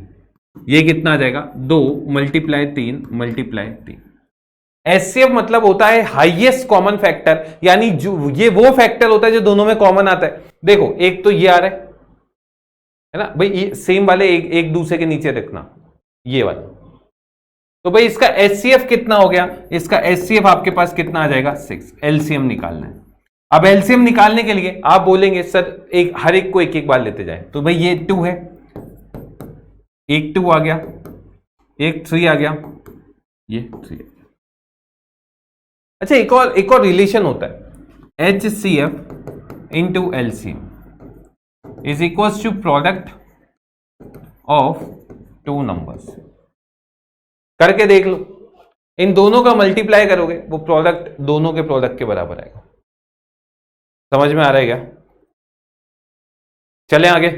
A: ये कितना आ जाएगा 2 मल्टीप्लाई 3 मल्टीप्लाई 3। एचसीएफ मतलब होता है हाईएस्ट कॉमन फैक्टर, यानी जो ये वो फैक्टर होता है जो दोनों में कॉमन आता है। देखो एक तो ये आ रहा है ना भाई, ये सेम वाले एक दूसरे के नीचे रखना, ये वाला। तो भाई इसका एचसीएफ कितना हो गया, इसका एचसीएफ आपके पास कितना आ जाएगा 6। एलसीएम निकालना है। अब एलसीएम निकालने के लिए आप बोलेंगे सर हर एक को एक एक बार लेते जाए, तो भाई ये 2 है, एक 2 आ गया, एक 3 आ गया, ये 3 आ गया। अच्छा एक और रिलेशन होता है, HCF into LCM is equals to product of 2 numbers. करके देख लो, इन दोनों का मल्टीप्लाई करोगे वो प्रोडक्ट दोनों के प्रोडक्ट के बराबर आएगा। समझ में आ रहा है क्या? चलें आगे।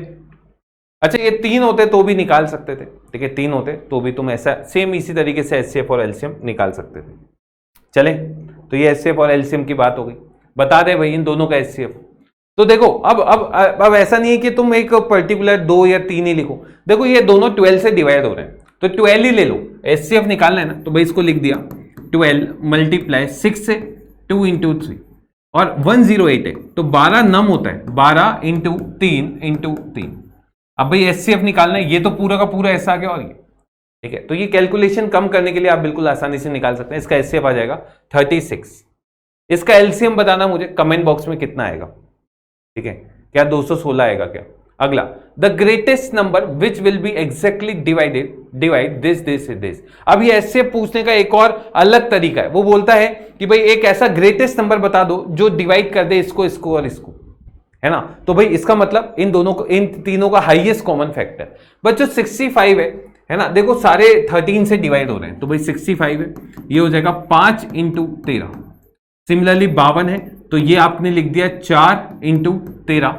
A: अच्छा ये 3 होते तो भी निकाल सकते थे, ठीक है, 3 होते तो भी तुम ऐसा सेम इसी तरीके से एचसीएफ और एलसीएम निकाल सकते थे। चले, तो ये एचसीएफ और एलसीएम की बात हो गई। बता दे भाई इन दोनों का एचसीएफ। तो देखो अब ऐसा नहीं है कि तुम एक पर्टिकुलर 2 या 3 ही लिखो। देखो ये दोनों 12 से डिवाइड हो रहे हैं, तो 12 ही ले लो। एचसीएफ निकालना है ना, तो भाई इसको लिख दिया 12 मल्टीप्लाई 6 से 2 इंटू 3 और 108 है, तो 12 नम होता है, 12 इंटू 3 इंटू 3। अब भाई एचसीएफ निकालना है, ये तो पूरा का पूरा ऐसा आ गया, और ये ठीक है। तो ये कैलकुलेशन कम करने के लिए आप बिल्कुल आसानी से निकाल सकते हैं। इसका एचसीएफ आ जाएगा 36। इसका एलसीएम बताना मुझे कमेंट बॉक्स में कितना आएगा, ठीक है, क्या 216 आएगा क्या? अगला, the greatest number which will be exactly divide this. अब ये एचसीएफ पूछने का एक और अलग तरीका है। वो बोलता है कि भाई एक ऐसा ग्रेटेस्ट नंबर बता दो जो डिवाइड कर दे इसको इसको और इसको, है ना। तो भाई इसका मतलब इन दोनों को, इन तीनों का हाईएस्ट कॉमन फैक्टर। बच्चों 65 है ना, देखो सारे 13 से डिवाइड हो रहे हैं, तो भाई 65 है, ये हो जाएगा 5 इंटू 13। सिमिलरली 52 है, तो ये आपने लिख दिया 4 इंटू 13,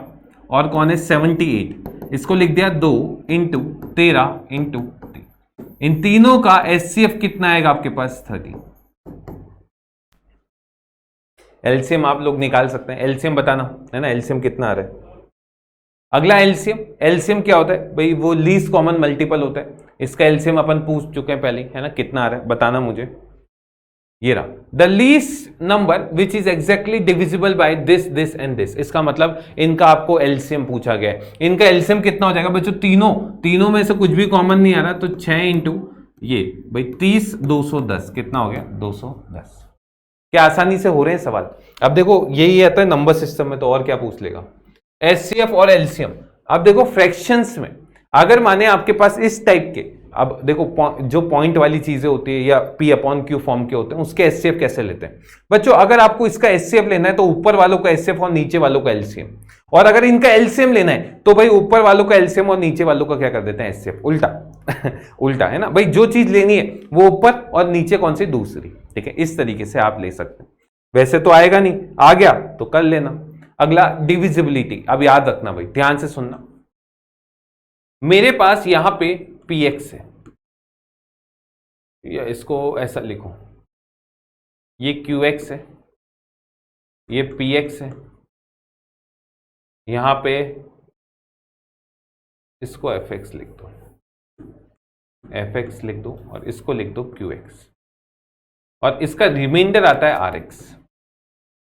A: और कौन है 78, इसको लिख दिया 2 इंटू 13 इंटू 3। इन तीनों का एचसीएफ कितना आएगा आपके पास 30। एलसीएम आप लोग निकाल सकते हैं, एलसीएम बताना है ना, एलसीएम कितना आ रहा है। अगला एलसीएम क्या होता है भाई, वो लीस्ट कॉमन मल्टीपल होता है। इसका एलसीएम अपन पूछ चुके हैं पहले, है ना, कितना आ रहा है बताना मुझे। ये रहा, the least number which is exactly divisible by this and this. इसका मतलब इनका आपको एलसीएम पूछा गया है। इनका एलसीएम कितना हो जाएगा बच्चों, तीनों में से कुछ भी कॉमन नहीं आ रहा, तो 6 इंटू ये भाई 30 210 कितना हो गया 210। क्या आसानी से हो रहे हैं सवाल। अब देखो यही आता है नंबर सिस्टम में, तो और क्या पूछ लेगा, एचसीएफ और एलसीएम। अब देखो फ्रैक्शंस में अगर माने आपके पास इस टाइप के, अब देखो जो पॉइंट वाली चीजें होती है या P अपॉन Q फॉर्म के होते हैं, उसके एचसीएफ कैसे लेते हैं बच्चों। अगर आपको इसका एचसीएफ लेना है तो ऊपर वालों का एचसीएफ और नीचे वालों का एलसीएम, और अगर इनका एलसीएम लेना है तो भाई ऊपर वालों का एलसीएम और नीचे वालों का क्या कर देते हैं एचसीएफ, उल्टा उल्टा, है ना भाई। जो चीज लेनी है वो ऊपर और नीचे कौन सी दूसरी, ठीक है, इस तरीके से आप ले सकते हैं। वैसे तो आएगा नहीं, आ गया तो कर लेना। अगला डिविजिबिलिटी, अब याद रखना भाई, ध्यान से सुनना। मेरे पास यहां पे px है, या इसको ऐसा लिखो, ये qx है, ये px है, यहां पे इसको fx लिख दो, fx लिख दो, और इसको लिख दो qx, और इसका रिमाइंडर आता है rx।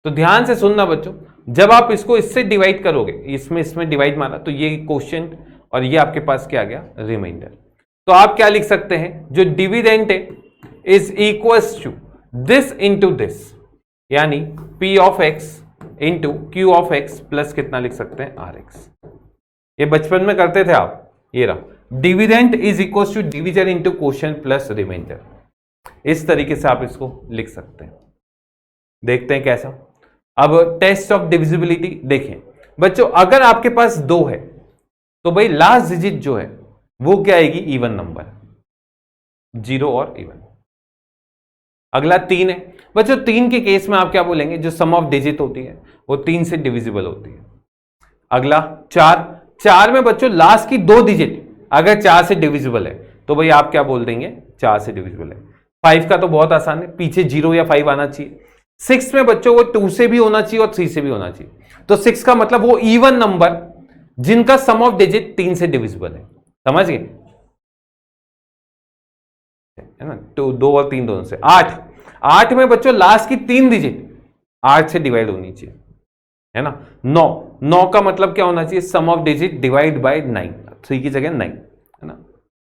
A: तो ध्यान से सुनना बच्चों, जब आप इसको इससे डिवाइड करोगे, इसमें डिवाइड मारा, तो ये क्वोशिएंट और ये आपके पास क्या आ गया रिमाइंडर। तो आप क्या लिख सकते हैं, जो डिविडेंट है is equals to this into this, यानी p of x into q of x plus कितना लिख सकते हैं rx। ये बचपन में करते थे आप, ये रहा, dividend is equals to division into quotient plus remainder. इस तरीके से आप इसको लिख सकते हैं। देखते हैं कैसा। अब टेस्ट ऑफ डिविजिबिलिटी देखें बच्चों, अगर आपके पास 2 है तो भाई लास्ट डिजिट जो है वो क्या आएगी, इवन नंबर, 0 और इवन। अगला 3 है बच्चों, 3 के केस में आप क्या बोलेंगे, जो सम ऑफ डिजिट होती है वो 3 से डिविजिबल होती है। अगला 4, 4 में बच्चों लास्ट की 2 डिजिट अगर 4 से डिविजिबल है तो भाई आप क्या बोल देंगे, 4 से डिविजिबल है। 5 का तो बहुत आसान है, पीछे 0 या 5 आना चाहिए। 6 में बच्चों वो 2 से भी होना चाहिए और 3 से भी होना चाहिए। तो 6 का मतलब वो इवन नंबर जिनका सम ऑफ डिजिट 3 से डिविजिबल है, समझ गए, है ना। तो 2 और 3 दोनों से। 8, 8 में बच्चों लास्ट की 3 डिजिट 8 से डिवाइड होनी चाहिए, है ना। 9, 9 का मतलब क्या होना चाहिए, सम ऑफ डिजिट डिवाइड बाय 9, 3 की जगह 9, है ना।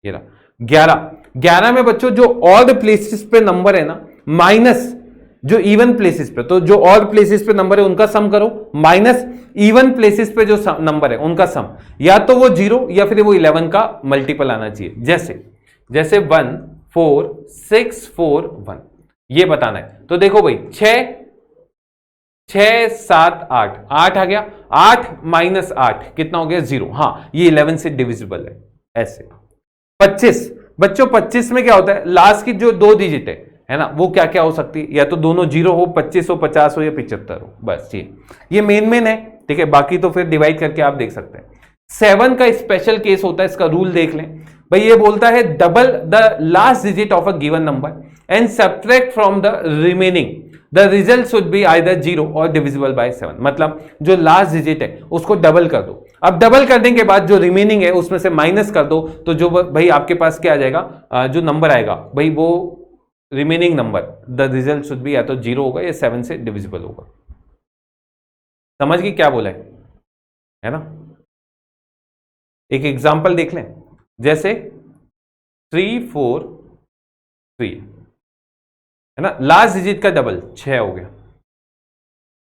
A: ये रहा 11, 11 में बच्चों जो ऑड प्लेसेस पे नंबर है ना, माइनस जो इवन प्लेसेस पे, तो जो ऑड प्लेसेस पे नंबर है उनका सम करो, माइनस इवन प्लेसेस पे जो नंबर है उनका सम, या तो वो 0 या फिर वो 11 का मल्टीपल आना चाहिए। जैसे 1 4 6 4 1, ये बताना है। तो देखो भाई 6 7 8, 8 आ गया, 8 माइनस 8 कितना हो गया, 0। हाँ, ये 11 से डिविजिबल है। ऐसे 25 बच्चों, 25 में क्या होता है, लास्ट की जो 2 डिजिट है ना, वो क्या क्या हो सकती है, या तो दोनों 0 हो, 25 हो, 50 हो या 75 हो, बस ये मेन है, ठीक है। बाकी तो फिर डिवाइड करके आप देख सकते हैं। 7 का स्पेशल केस होता है, इसका रूल देख लें भाई। ये बोलता है double the last digit of a given number and subtract from the remaining, the result should be either 0 और डिविजिबल बाय 7। मतलब जो लास्ट डिजिट है उसको डबल कर दो। अब डबल करने के बाद जो रिमेनिंग है उसमें से माइनस कर दो, तो जो भाई आपके पास क्या आ जाएगा, जो नंबर आएगा भाई वो remaining number, the result should be या तो 0 होगा या 7 से डिविजिबल होगा। समझ गए क्या बोला है ना। एक एग्जांपल देख लें, जैसे 3 4 3, है ना, लास्ट डिजिट का डबल 6 हो गया,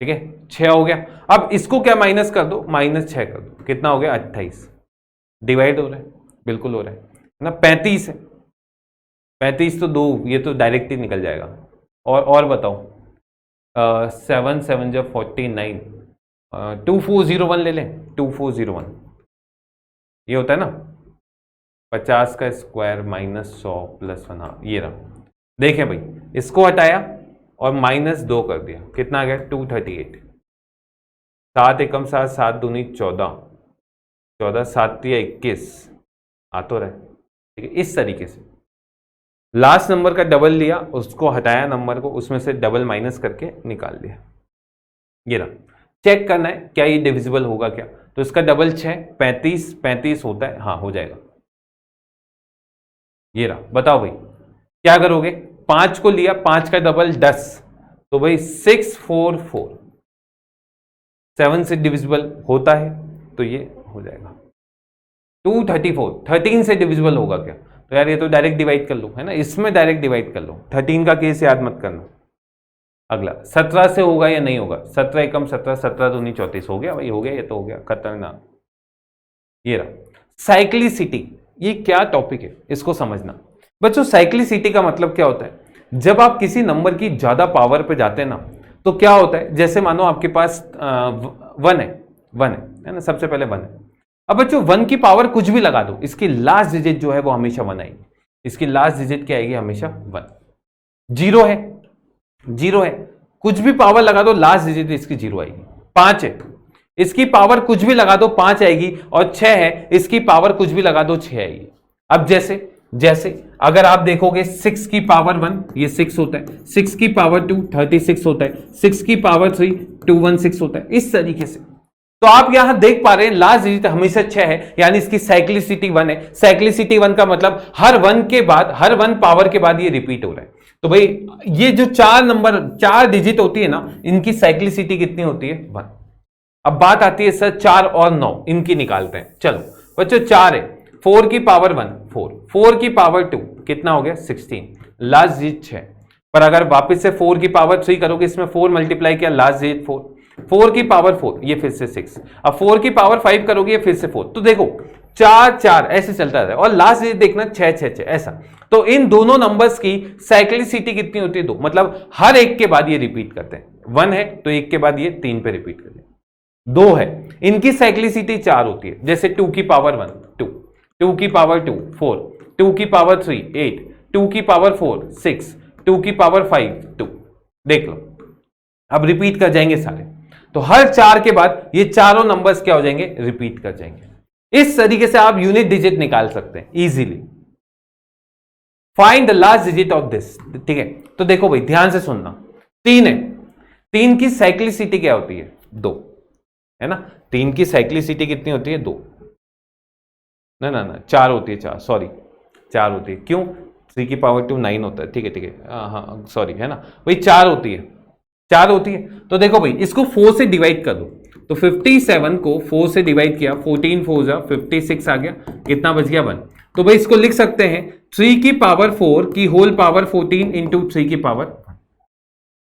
A: ठीक है, 6 हो गया। अब इसको क्या माइनस कर दो, -6 कर दो, कितना हो गया 28। डिवाइड हो रहा है, बिल्कुल हो रहा है ना। 35 है, 35 तो 2, ये तो डायरेक्ट ही निकल जाएगा। और बताओ 7 7 जब 49, 2401 ले लें, 2401 ये होता है ना, 50 का स्क्वायर -100 + 1, हाँ ये रहा। देखें भाई, इसको हटाया और -2 कर दिया, कितना आ गया 238। 7 एकम 7, 7 दूनी 14, 14 7 या 21 आ तो रहा है, ठीक है। इस तरीके से लास्ट नंबर का डबल लिया, उसको हटाया नंबर को, उसमें से डबल माइनस करके निकाल दिया। ये रहा, चेक करना है क्या ये डिविजिबल होगा क्या, तो इसका डबल 6, 35 35 होता है, हाँ हो जाएगा। ये रहा, बताओ भाई क्या करोगे, 5 को लिया, 5 का डबल 10, तो भाई 644, 7 से डिविजिबल होता है तो ये हो जाएगा। 234, 13 से डिविजिबल होगा क्या, तो यार ये तो डायरेक्ट डिवाइड कर लो, है ना, इसमें डायरेक्ट डिवाइड कर लो। 13 का केस याद मत करना। अगला 17 से होगा या नहीं होगा, 17 एकम 17, 17 दूनी 34 हो गया भाई, हो गया, ये तो हो गया, खतरनाक। ये रहा साइक्लिसिटी, ये क्या टॉपिक है इसको समझना बच्चों। साइक्लिसिटी का मतलब क्या होता है, जब आप किसी नंबर की ज्यादा पावर पे जाते हैं ना, तो क्या होता है, जैसे मानो आपके पास 1 है ना, सबसे पहले 1 है। अब बच्चों 1 की पावर कुछ भी लगा दो, इसकी लास्ट डिजिट जो है वो हमेशा 1 आएगी, इसकी लास्ट डिजिट क्या आएगी, हमेशा 1। 0 है, 0 है, कुछ भी पावर लगा दो, लास्ट डिजिट इसकी 0 आएगी। 5 है, इसकी पावर कुछ भी लगा दो 5 आएगी, और 6 है, इसकी पावर कुछ भी लगा दो 6 आएगी। अब जैसे अगर आप देखोगे 6 की पावर 1 ये 6 होता है, 6 की पावर 2 36 होता है, 6 की पावर 3 216 होता है, इस तरीके से। तो आप यहां देख पा रहे हैं लास्ट डिजिट हमेशा 6 है, यानी इसकी साइक्लिसिटी 1 है। साइक्लिसिटी 1 का मतलब हर 1 के बाद, हर 1 पावर के बाद ये रिपीट हो रहा है। तो भाई ये जो 4 डिजिट होती है ना, इनकी साइक्लिसिटी कितनी होती है, 1। अब बात आती है सर 4 और 9 इनकी निकालते हैं। चलो बच्चों 4 है, 4 की पावर 1 4, 4 की पावर 2 कितना हो गया 16, लास्ट डिजिट 6। पर अगर वापस से 4 की पावर 3 करोगे, इसमें 4 मल्टीप्लाई किया, लास्ट डिजिट 4, 4 की पावर 4 ये फिर से 6, अब 4 की पावर 5 करोगे ये फिर से 4। तो देखो 4 4 ऐसे चलता है, और लास्ट डिजिट देखना 6 6 6 ऐसा। तो इन दोनों नंबर्स की साइक्लिसिटी कितनी होती है, 2, मतलब हर एक के बाद ये रिपीट करते हैं। 1 है तो एक के बाद ये 3 पे रिपीट करते हैं। 2 है, इनकी साइक्लिसिटी 4 होती है, जैसे 2 की पावर 1 2, 2 की पावर 2 4, 2 की पावर 3 8, 2 की पावर 4 6, 2 की पावर 5 2। देख लो, अब रिपीट कर जाएंगे सारे। तो हर 4 के बाद ये चारों नंबर्स क्या हो जाएंगे, रिपीट कर जाएंगे। इस तरीके से आप यूनिट डिजिट निकाल सकते हैं easily. Find the last digit of this, ठीक है। तो देखो भाई ध्यान से सुनना, 3 है, 3 की साइक्लिसिटी क्या होती है, 2 है ना। 3 की साइक्लिसिटी कितनी होती है, 2 ना 4 होती है, 4 सॉरी 4 होती है, क्यों, 3 की पावर 2 9 होता है, ठीक है हाँ सॉरी है ना भाई, 4 होती है, 4 होती है। तो देखो भाई इसको 4 से डिवाइड कर दो, तो 57 को 4 से डिवाइड किया, 14 4 जा 56 आ गया, कितना बच गया 1। तो भाई इसको लिख सकते हैं 3 की पावर 4 की होल पावर 14 इंटू 3 की पावर,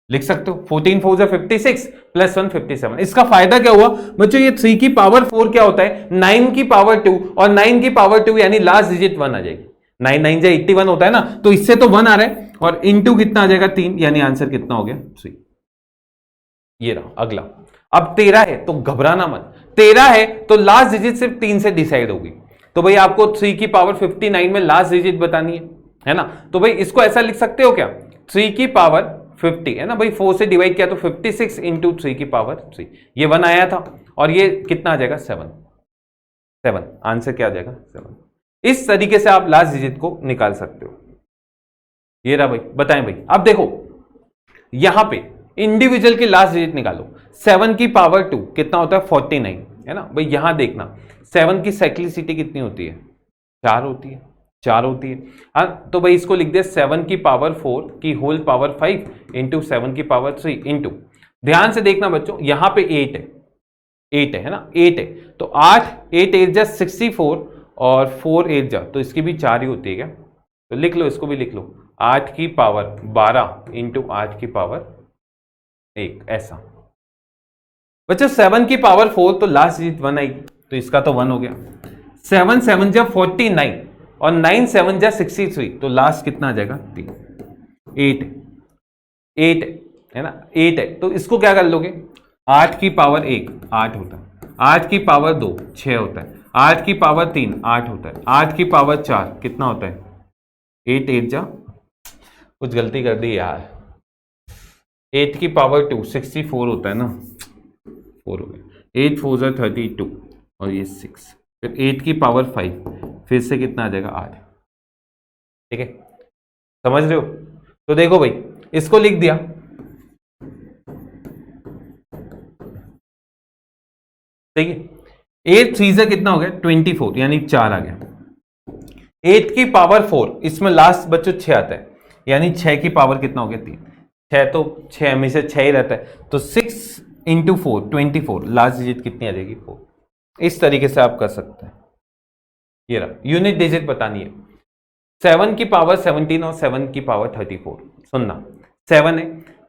A: लिख सकते हो 14 4 जा 56 प्लस 1 57। इसका फायदा क्या हुआ बच्चों, ये 3 की पावर 4 क्या होता है, 9 की पावर 2, और 9 की पावर 2 यानी लास्ट डिजिट 1 आ जाएगी, 9 9 जा 81 होता है ना, तो इससे तो 1 आ रहा है, और इंटू कितना आ जाएगा 3, यानी आंसर कितना हो गया 3। ये रहा अगला। अब 13 है तो घबराना मत, 13 है तो लास्ट डिजिट सिर्फ 3 से डिसाइड होगी, तो भाई आपको 3 की पावर 59 में लास्ट डिजिट बतानी है ना। तो भाई इसको ऐसा लिख सकते हो क्या, 3 की पावर 50 है ना भाई, 4 से डिवाइड किया तो 56 इंटू 3 की पावर 3, ये 1 आया था, और ये कितना आ जाएगा 7, आंसर क्या आ जाएगा 7। इस तरीके से आप लास्ट डिजिट को निकाल सकते हो। ये रहा भाई, बताएं भाई। अब देखो यहां पे इंडिविजुअल की लास्ट डिजिट निकालो, 7 की पावर 2 कितना होता है 49 है ना भाई। यहां देखना 7 की साइक्लिसिटी कितनी होती है, 4 होती है, 4 होती है। हाँ तो भाई इसको लिख दे 7 की पावर 4 की होल पावर 5 इंटू 7 की पावर 3 इंटू, ध्यान से देखना बच्चों यहां पे 8 है, 8 है ना, 8 है तो 8 8 8 जा 64 और 4 8 जा, तो इसकी भी 4 ही होती है क्या, तो लिख लो, इसको भी लिख लो 8 की पावर 12 इंटू 8 की पावर 1, ऐसा। बच्चों 7 की पावर 4 तो लास्ट डिजिट 1 आएगी, तो इसका तो 1 हो गया। 7 7 जा 49 और 9 7 जा 63, तो लास्ट कितना आ जाएगा 3, 8 8 है ना, 8 है तो इसको क्या कर लोगे, 8 की पावर 1 8 होता है, 8 की पावर 2 6 होता है, 8 की पावर 3 8 होता है, 8 की पावर 4 कितना होता है 8 8 जा, कुछ गलती कर दी यार, 8 की पावर 2 64 होता है ना, 4 हो गया, 8 4 जा 32 और ये 6, फिर 8 की पावर 5 फिर से कितना आ जाएगा 8, ठीक है, समझ रहे हो। तो देखो भाई इसको लिख दिया, ठीक है, 8 3 से कितना हो गया 24 यानी 4 आ गया। 8 की पावर 4 इसमें लास्ट बच्चों 6 आता है, यानी 6 की पावर कितना हो गया 3, 6 तो 6 हमेशा 6 ही रहता है, तो 6 इंटू 4 24, लास्ट डिजिट कितनी आ जाएगी 4। इस तरीके से आप कर सकते हैं। ये रहा, यूनिट डिजिट बतानी है, 7 की पावर 17 और 7 की पावर 34, सुनना 7 है,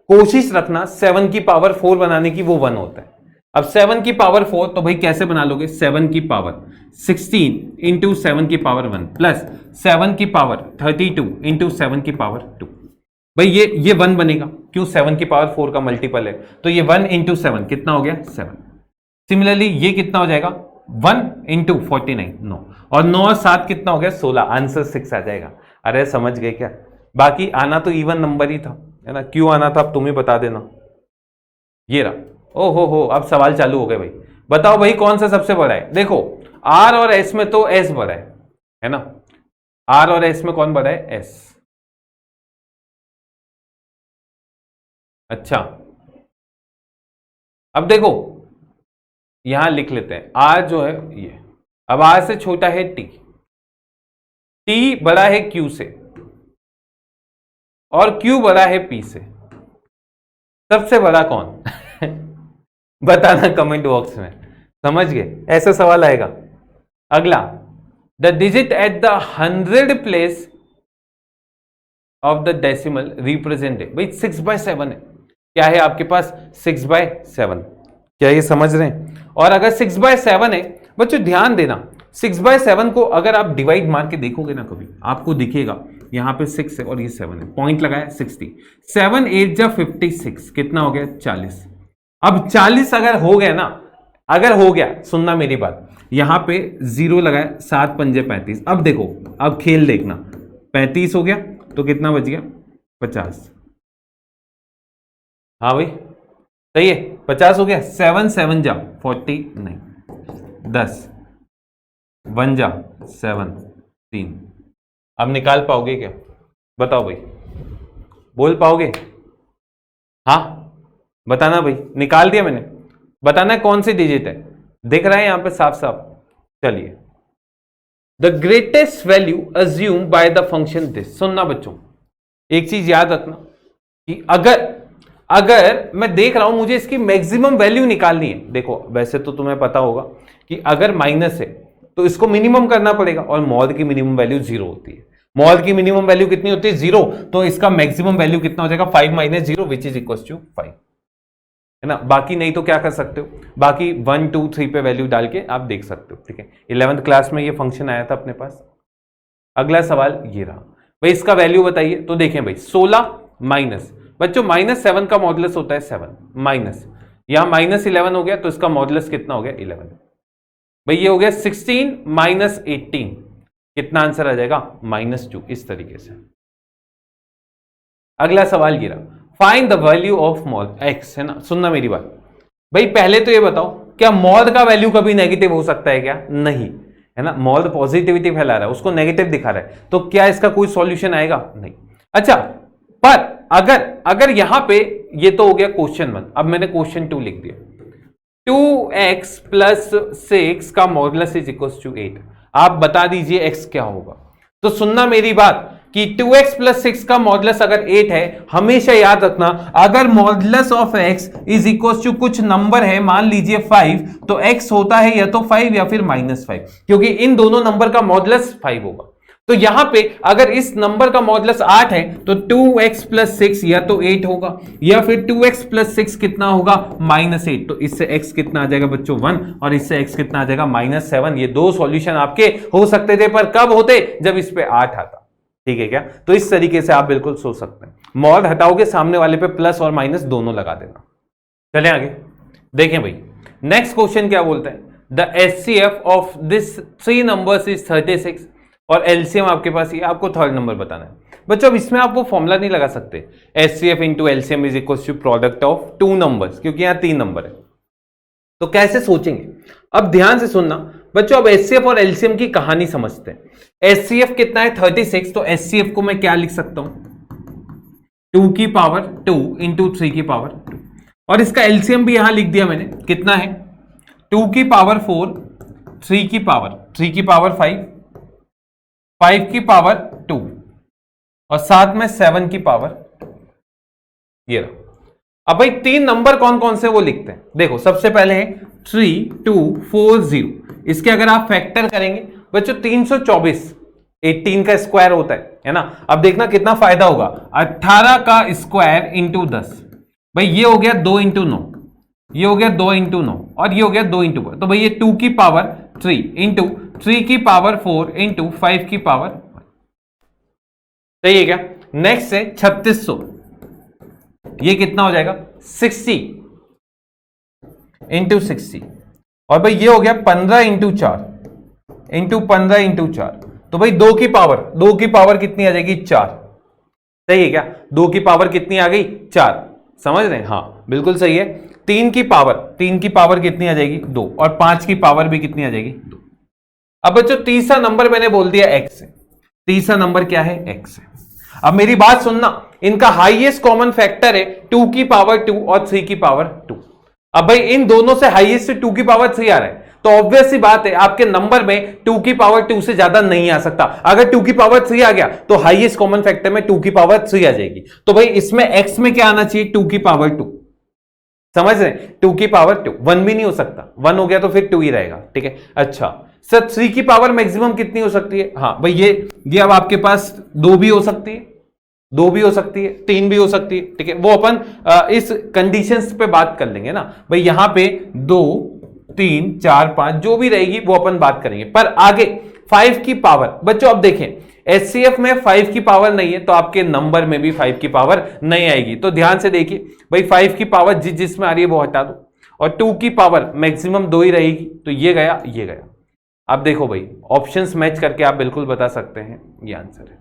A: कोशिश रखना 7 की पावर 4 बनाने की, वो 1 होता है। अब 7 की पावर 4 तो भाई कैसे बना लोगे, 7 की पावर 16 इंटू 7 की पावर 1 प्लस 7 की पावर 32 इंटू 7 की पावर 2, भाई ये 1 बनेगा, क्यों 7 की पावर 4 का मल्टीपल है, तो ये 1 इंटू 7 कितना हो गया 7। सिमिलरली ये कितना हो जाएगा 1 इंटू 49 9, और 9 और 7 कितना हो गया 16, आंसर 6 आ जाएगा। अरे समझ गए क्या, बाकी आना तो इवन नंबर ही था है ना, क्यों आना था अब तुम ही बता देना। ये रहा, ओ हो अब सवाल चालू हो गए भाई, बताओ भाई कौन सा सबसे बड़ा है। देखो आर और एस में तो एस बड़ा है ना, आर और एस में कौन बड़ा है, एस। अच्छा अब देखो यहां लिख लेते हैं, आर जो है ये, अब आर से छोटा है टी, टी बड़ा है क्यू से, और क्यू बड़ा है पी से, सबसे बड़ा कौन बताना कमेंट बॉक्स में, समझ गए, ऐसा सवाल आएगा। अगला, the digit at the 100 place of the decimal represented, भाई 6/7 है, क्या है आपके पास 6/7, क्या ये समझ रहे हैं। और अगर 6/7 है बच्चों ध्यान देना, 6/7 को अगर आप डिवाइड मार के देखोगे ना कभी, आपको दिखेगा यहां पे 6 है और ये 7 है, पॉइंट लगाया 60, 7 8 जा 56 कितना हो गया 40। अब 40 अगर हो गया ना, अगर हो गया, सुनना मेरी बात, यहां पे 0 लगाया, 7 पंजे 35, अब देखो अब खेल देखना, 35 हो गया तो कितना बच गया 50, हाँ भाई सही है, 50 हो गया, 7 7 जा 40 नहीं, 10 1 जा 7 3। अब निकाल पाओगे क्या? बताओ भाई, बोल पाओगे? हाँ बताना भाई, निकाल दिया मैंने, बताना है कौन सी डिजिट है, दिख रहा है यहां पे साफ साफ। चलिए, the greatest value assume by the function this. सुनना बच्चों, एक चीज याद रखना कि अगर मैं देख रहा हूं मुझे इसकी मैक्सिमम वैल्यू निकालनी है, देखो वैसे तो तुम्हें पता होगा कि अगर माइनस है तो इसको मिनिमम करना पड़ेगा, और मॉड की मिनिमम वैल्यू 0 होती है। मॉड की मिनिमम वैल्यू कितनी होती है? 0। तो इसका मैक्सिमम वैल्यू कितना हो जाएगा? 5 minus 0 which is equal to 5, है ना। बाकी नहीं तो क्या कर सकते हो, बाकी 1 2 3 पे वैल्यू डाल के आप देख सकते हो, ठीक है। 11th क्लास में ये फंक्शन आया था अपने पास। अगला सवाल ये रहा भाई, इसका वैल्यू बताइए। तो देखें भाई, 16 माइनस, बच्चों -7 का मॉडुलस होता है 7, माइनस यहां -11 हो गया तो इसका मॉडुलस कितना हो गया? 11। भाई ये हो गया 16 माइनस 18, कितना आंसर आ जाएगा? -2। इस तरीके से। अगला सवाल ये रहा, find the value of mod x, है ना। सुनना मेरी बात भाई, पहले तो ये बताओ क्या मॉड का वैल्यू कभी नेगेटिव हो सकता है क्या? नहीं, है ना। मॉड पॉजिटिविटी फैला रहा है, उसको नेगेटिव दिखा रहा है, तो क्या इसका कोई सॉल्यूशन आएगा? नहीं। अच्छा, पर अगर यहां पे ये तो हो गया क्वेश्चन 1, अब मैंने क्वेश्चन 2 लिख दिया, 2x प्लस 6 का मॉडुलस इज इक्वल टू 8। आप बता दीजिए x क्या होगा। तो सुनना मेरी बात कि 2x प्लस 6 का मॉडुलस अगर 8 है, हमेशा याद रखना अगर modulus of x is equal to कुछ नंबर है, मान लीजिए 5, तो x होता है या तो 5 या फिर -5, क्योंकि इन दोनों नंबर का मॉडुलस 5 होगा। तो यहां पे अगर इस नंबर का मॉडुलस 8 है तो 2x प्लस 6 या तो 8 होगा, या फिर 2x प्लस 6 कितना होगा? -8। तो इससे x कितना आ जाएगा बच्चों? 1, और इससे x कितना आ जाएगा? -7। ये दो सॉल्यूशन आपके हो सकते थे, पर कब होते? जब इस पे 8 आता, ठीक है क्या। तो इस तरीके से आप बिल्कुल सोच सकते हैं। मॉड हटाओगे, सामने वाले पे प्लस और माइनस दोनों लगा देना। चलें आगे, देखें भाई नेक्स्ट क्वेश्चन क्या बोलता है, the HCF of this 3 numbers is 36, और एलसीएम आपके पास ये, आपको थर्ड नंबर बताना है। बच्चों अब इसमें आप वो फॉर्मूला नहीं लगा सकते, HCF into LCM is equal to product of 2 numbers, क्योंकि यहां 3 नंबर है। तो कैसे सोचेंगे? अब ध्यान से सुनना बच्चों, अब HCF और एलसीएम की कहानी समझते हैं। HCF कितना है? 36। तो HCF को मैं क्या लिख सकता हूं? 2 की पावर 2 इंटू 3 की पावर 2, और इसका एलसीएम भी यहां लिख दिया मैंने, कितना है? 2 की पावर 4, 3 की पावर 5, 5 की पावर 2, और साथ में 7 की पावर, ये रहा। अब भाई 3 नंबर कौन कौन से वो लिखते हैं, देखो सबसे पहले है 3240, इसके अगर आप फैक्टर करेंगे बच्चों 324, 18 का स्क्वायर होता है ना। अब देखना कितना फायदा होगा, 18 का स्क्वायर इंटू 10, भाई ये हो गया 2 इंटू 9, ये हो गया 2 इंटू 9, और ये हो गया 2 इंटू 4, तो भाई ये 2 की पावर 3 इंटू 3 की पावर 4 इंटू 5 की पावर, सही है क्या। नेक्स्ट है 3600, ये कितना हो जाएगा? 60 इंटू 60, और भाई ये हो गया 15 इंटू 4 इंटू 15 इंटू 4, तो भाई 2 की पावर कितनी आ जाएगी? 4, सही है क्या। 2 की पावर कितनी आ गई? 4, समझ रहे हैं? हाँ बिल्कुल सही है। 3 की पावर कितनी आ जाएगी? 2, और 5 की पावर भी कितनी आ जाएगी? 2। अब बच्चों तीसरा नंबर मैंने बोल दिया x है, तीसरा नंबर क्या है? x है। अब मेरी बात सुनना, इनका हाईएस्ट कॉमन फैक्टर है 2 की पावर 2 और 3 की पावर 2। अब भाई इन दोनों से हाईएस्ट 2 की पावर 3 आ रहा है, तो ऑब्वियस सी बात है आपके नंबर में 2 की पावर 2 से ज्यादा नहीं आ सकता। अगर 2 की पावर 3 आ गया तो हाईएस्ट कॉमन फैक्टर में 2 की पावर 3 आ जाएगी। तो भाई इसमें x में क्या आना चाहिए? 2 की पावर 2, समझ रहे हैं? 2 की पावर 2, 1 भी नहीं हो सकता, 1 हो गया तो फिर 2 ही रहेगा, ठीक है। अच्छा सर 3 की पावर मैक्सिमम कितनी हो सकती है? हाँ भाई ये अब आपके पास 2 भी हो सकती है, 2 भी हो सकती है, 3 भी हो सकती है, ठीक है। वो अपन इस कंडीशंस पे बात कर लेंगे ना भाई, यहां पे 2 3 4 5 जो भी रहेगी वो अपन बात करेंगे। पर आगे 5 की पावर, बच्चों अब देखें HCF में 5 की पावर नहीं है, तो आपके नंबर में भी 5 की पावर नहीं आएगी। तो ध्यान से देखिए भाई, 5 की पावर जिसमें आ रही है वो हटा दो, और 2 की पावर मैक्सिमम 2 ही रहेगी, तो ये गया ये गया। अब देखो भाई ऑप्शंस मैच करके आप बिल्कुल बता सकते हैं ये आंसर है।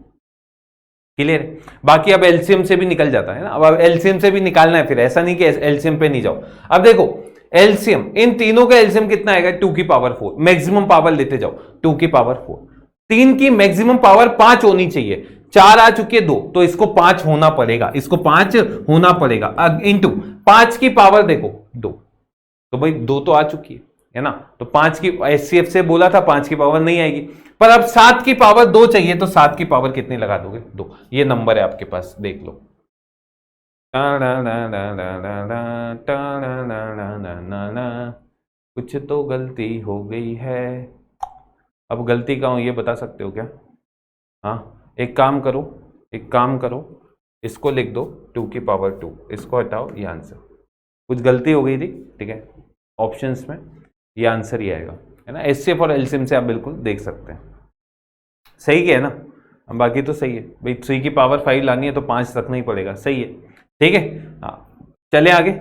A: क्लियर है? बाकी अब एलसीएम से भी निकल जाता है ना, अब एलसीएम से भी निकालना है, फिर ऐसा नहीं कि एलसीएम पे नहीं जाओ। अब देखो एलसीएम, इन तीनों का एलसीएम कितना आएगा? 2 की पावर 4, मैक्सिमम पावर लेते जाओ 2 की पावर 4, 3 की मैक्सिमम पावर 5 होनी चाहिए, 4 आ चुकी है 2, तो इसको 5 होना पड़ेगा, इसको 5 होना पड़ेगा, इंटू 5 की पावर देखो 2, तो भाई 2 तो आ चुकी है ना, तो 5 की एचसीएफ से बोला था 5 की पावर नहीं आएगी, पर अब 7 की पावर 2 चाहिए, तो 7 की पावर कितनी लगा दोगे? 2। ये नंबर है आपके पास, देख लो। कुछ तो गलती हो गई है। अब गलती का हूं ये बता सकते हो क्या? हाँ, एक काम करो, इसको लिख दो 2 की पावर 2, इसको हटाओ, ये आंसर। कुछ गलती हो गई थी, ठीक है, ऑप्शंस में, ये आंसर ही आएगा, है ना। एचसीएफ और एलसीएम से आप बिल्कुल देख सकते हैं। सही है ना? बाकी तो सही है भाई, 3 की पावर 5 लानी है तो 5 रखना ही पड़ेगा, सही है, ठीक है। हाँ, चले आगे।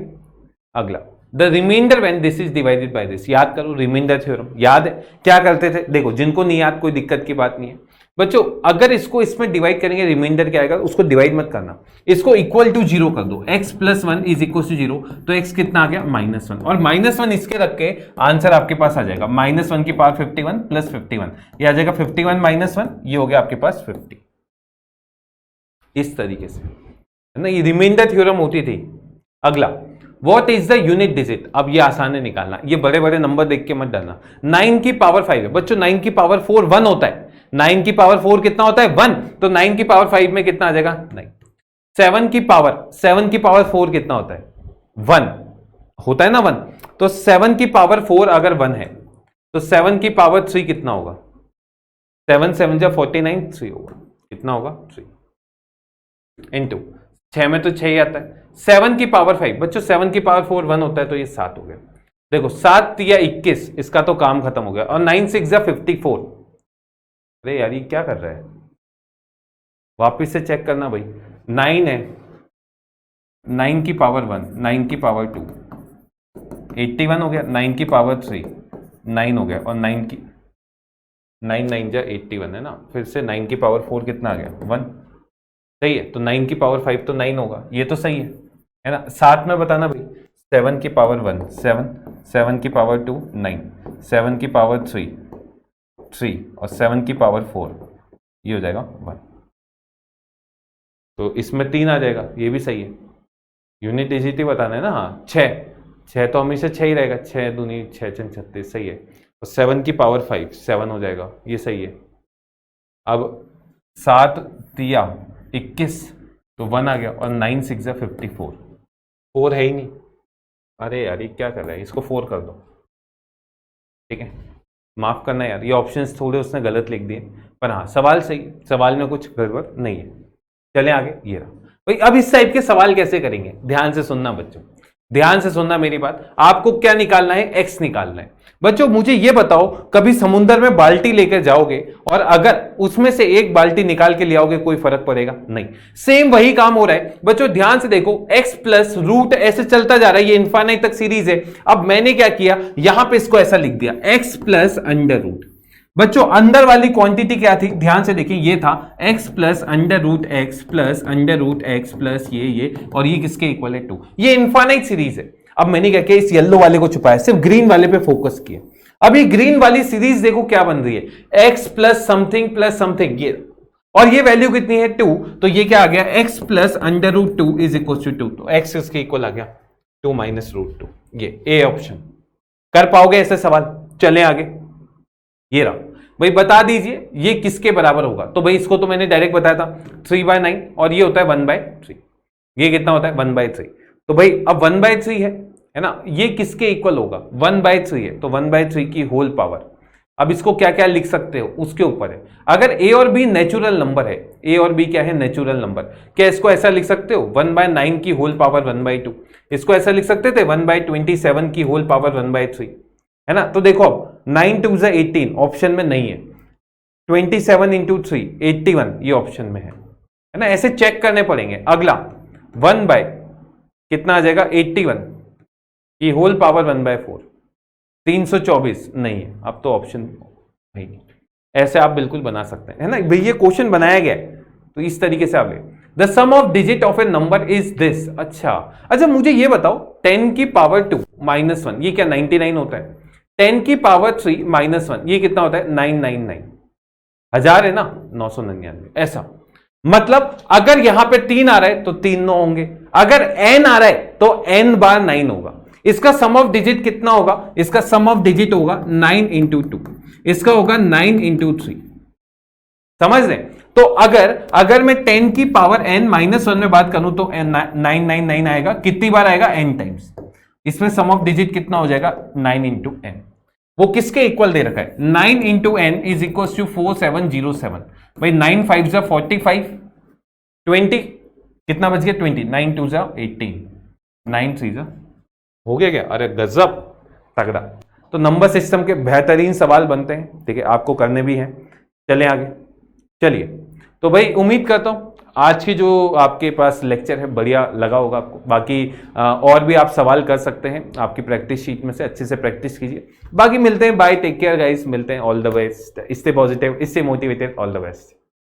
A: अगला, the remainder when this is divided by this. याद करो रिमाइंडर थ्योरम, याद है क्या करते थे? देखो, जिनको नहीं याद कोई दिक्कत की बात नहीं है बच्चों, अगर इसको इसमें डिवाइड करेंगे, रिमाइंडर क्या आएगा? उसको डिवाइड मत करना, इसको इक्वल टू 0 कर दो, x plus 1 is equal to 0, तो x कितना आ गया? -1, और -1 इसके रख के आंसर आपके पास आ जाएगा -1 की पावर 51 प्लस 51, ये आ जाएगा 51 -1, ये हो गया आपके पास 50। इस तरीके से, है ना, ये रिमाइंडर थ्योरम होती थी। अगला, what is the unit digit? अब ये आसान है निकालना, ये बड़े बड़े नंबर देख के मत डरना। 9 की पावर 5 है बच्चों, 9 की पावर 4 1 होता है, 9 की पावर 4 कितना होता है? 1, तो 9 की पावर 5 में कितना आ जाएगा? 9। 7 की पावर 4 कितना होता है? 1 होता है ना, 1, तो 7 की पावर 4 अगर 1 है तो 7 की पावर 3 कितना होगा? 7 7 जा 49, 3 होगा, कितना होगा? 3 इंटू 6 में तो 6 ही आता है। 7 की पावर 5 बच्चों, 7 की पावर 4 1 होता है, तो ये 7 हो गया। देखो 7 या 21, इसका तो काम खत्म हो गया, और 9 6 जा 54। अरे यार ये क्या कर रहा है? वापिस से चेक करना भाई। 9 है, 9 की पावर 1, 9 की पावर 2, 81 हो गया, 9 की पावर 3 9 हो गया, और 9 9 जा 81 है ना, फिर से 9 की पावर 4 कितना आ गया? 1, सही है, तो 9 की पावर 5 तो 9 होगा, ये तो सही है ना। साथ में बताना भाई, 7 की पावर 1 7, 7 की पावर 2 9, 7 की पावर 3 3, और 7 की पावर 4, ये हो जाएगा 1, तो इसमें 3 आ जाएगा, ये भी सही है। यूनिट डिजिट ही बताना है ना। हाँ, 6 तो हमेशा 6 ही रहेगा, 6 दूनी 6 6 36, सही है, और 7 की पावर 5 7 हो जाएगा, ये सही है। अब 7 3 21, तो 1 आ गया, और 9 6 जा 54, 4 है ही नहीं। अरे यार ये क्या कर रहा है? इसको 4 कर दो, ठीक है, माफ करना यार, ये ऑप्शंस थोड़े उसने गलत लिख दिए, पर हाँ सवाल सही, सवाल में कुछ गड़बड़ नहीं है। चलें आगे। ये रहा भाई, अब इस टाइप के सवाल कैसे करेंगे? ध्यान से सुनना बच्चों, ध्यान से सुनना मेरी बात। आपको क्या निकालना है? एक्स निकालना है बच्चों। मुझे ये बताओ, कभी समुद्र में बाल्टी लेकर जाओगे और अगर उसमें से एक बाल्टी निकाल के ले आओगे, कोई फर्क पड़ेगा? नहीं। सेम वही काम हो रहा है बच्चों, ध्यान से देखो, x प्लस रूट ऐसे चलता जा रहा है, ये इनफाइनाइट तक सीरीज है। अब मैंने क्या किया, यहां पे इसको ऐसा लिख दिया, x प्लस अंडर रूट। बच्चों अंदर वाली क्वांटिटी क्या थी? ध्यान से देखिए, ये था x plus under root x plus under root x plus ये, और ये किसके इक्वल है? 2। ये इनफाइनाइट सीरीज है। अब मैंने क्या किया, इस येलो वाले को छुपाया, सिर्फ ग्रीन वाले पे फोकस किया। अब ये ग्रीन वाली सीरीज देखो क्या बन रही है, x प्लस समथिंग, ये, और ये वैल्यू कितनी है? 2, तो ये क्या आ गया? x plus under root 2 is equal to 2, तो x इसके इक्वल आ गया 2 माइनस रूट 2। ये ए ऑप्शन। कर पाओगे ऐसे सवाल? चले आगे। ये रहा भाई, बता दीजिए ये किसके बराबर होगा? तो भाई इसको तो मैंने डायरेक्ट बताया था, 3/9, और ये होता है 1/3। ये कितना होता है? 1/3। तो भाई अब 1/3 है ना, ये किसके इक्वल होगा? 1/3 है, तो 1/3 की होल पावर। अब इसको क्या क्या लिख सकते हो उसके ऊपर है। अगर ए और बी नेचुरल नंबर है, ए और बी क्या है? नेचुरल नंबर, क्या इसको ऐसा लिख सकते हो? 1/9 की होल पावर 1/2। इसको ऐसा लिख सकते थे 1/27 की होल पावर 1/3, है ना। तो देखो अब 9 2 जा 18 ऑप्शन में नहीं है, 27 इंटू 3 81 ये ऑप्शन में है ना। ऐसे चेक करने पड़ेंगे। अगला 1 बाय कितना आ जाएगा? 81 की होल पावर 1/4, 324 नहीं है। अब तो ऑप्शन नहीं, ऐसे आप बिल्कुल बना सकते हैं, है ना भाई। ये क्वेश्चन बनाया गया है, तो इस तरीके से आप the sum of digit of a number is this. अच्छा मुझे ये बताओ 10 की पावर 2 -1 ये क्या 99 होता है? 10 की पावर 3 -1 ये कितना होता है? 999। 1000 है ना, 999 ऐसा। मतलब अगर यहां पे 3 आ रहा है तो 3 9 होंगे, अगर n आ रहा है तो n बार 9 होगा। इसका सम ऑफ डिजिट कितना होगा? इसका सम ऑफ डिजिट होगा 9 इंटू 2, इसका होगा 9 इंटू 3। समझ रहे? तो अगर मैं 10 की पावर n -1 में बात करूं तो 999 आएगा। कितनी बार आएगा? n times. इसमें सम ऑफ डिजिट कितना हो जाएगा? 9 इंटू n। वो किसके इक्वल दे रखा है? 9 into n is equal to 4707। भाई 9 5 जा 45, 20 कितना बच गया? 20, 9 2 जा 18, 9 3 जा हो गया क्या? अरे गजब तगड़ा। तो नंबर सिस्टम के बेहतरीन सवाल बनते हैं, ठीक है, आपको करने भी हैं। चलें आगे, चलिए। तो भाई उम्मीद करता हूं आज की जो आपके पास लेक्चर है बढ़िया लगा होगा आपको। बाकी और भी आप सवाल कर सकते हैं आपकी प्रैक्टिस शीट में से, अच्छे से प्रैक्टिस कीजिए। बाकी मिलते हैं, बाय, टेक केयर गाइस, मिलते हैं, all the best. Stay positive, stay motivated, all the best.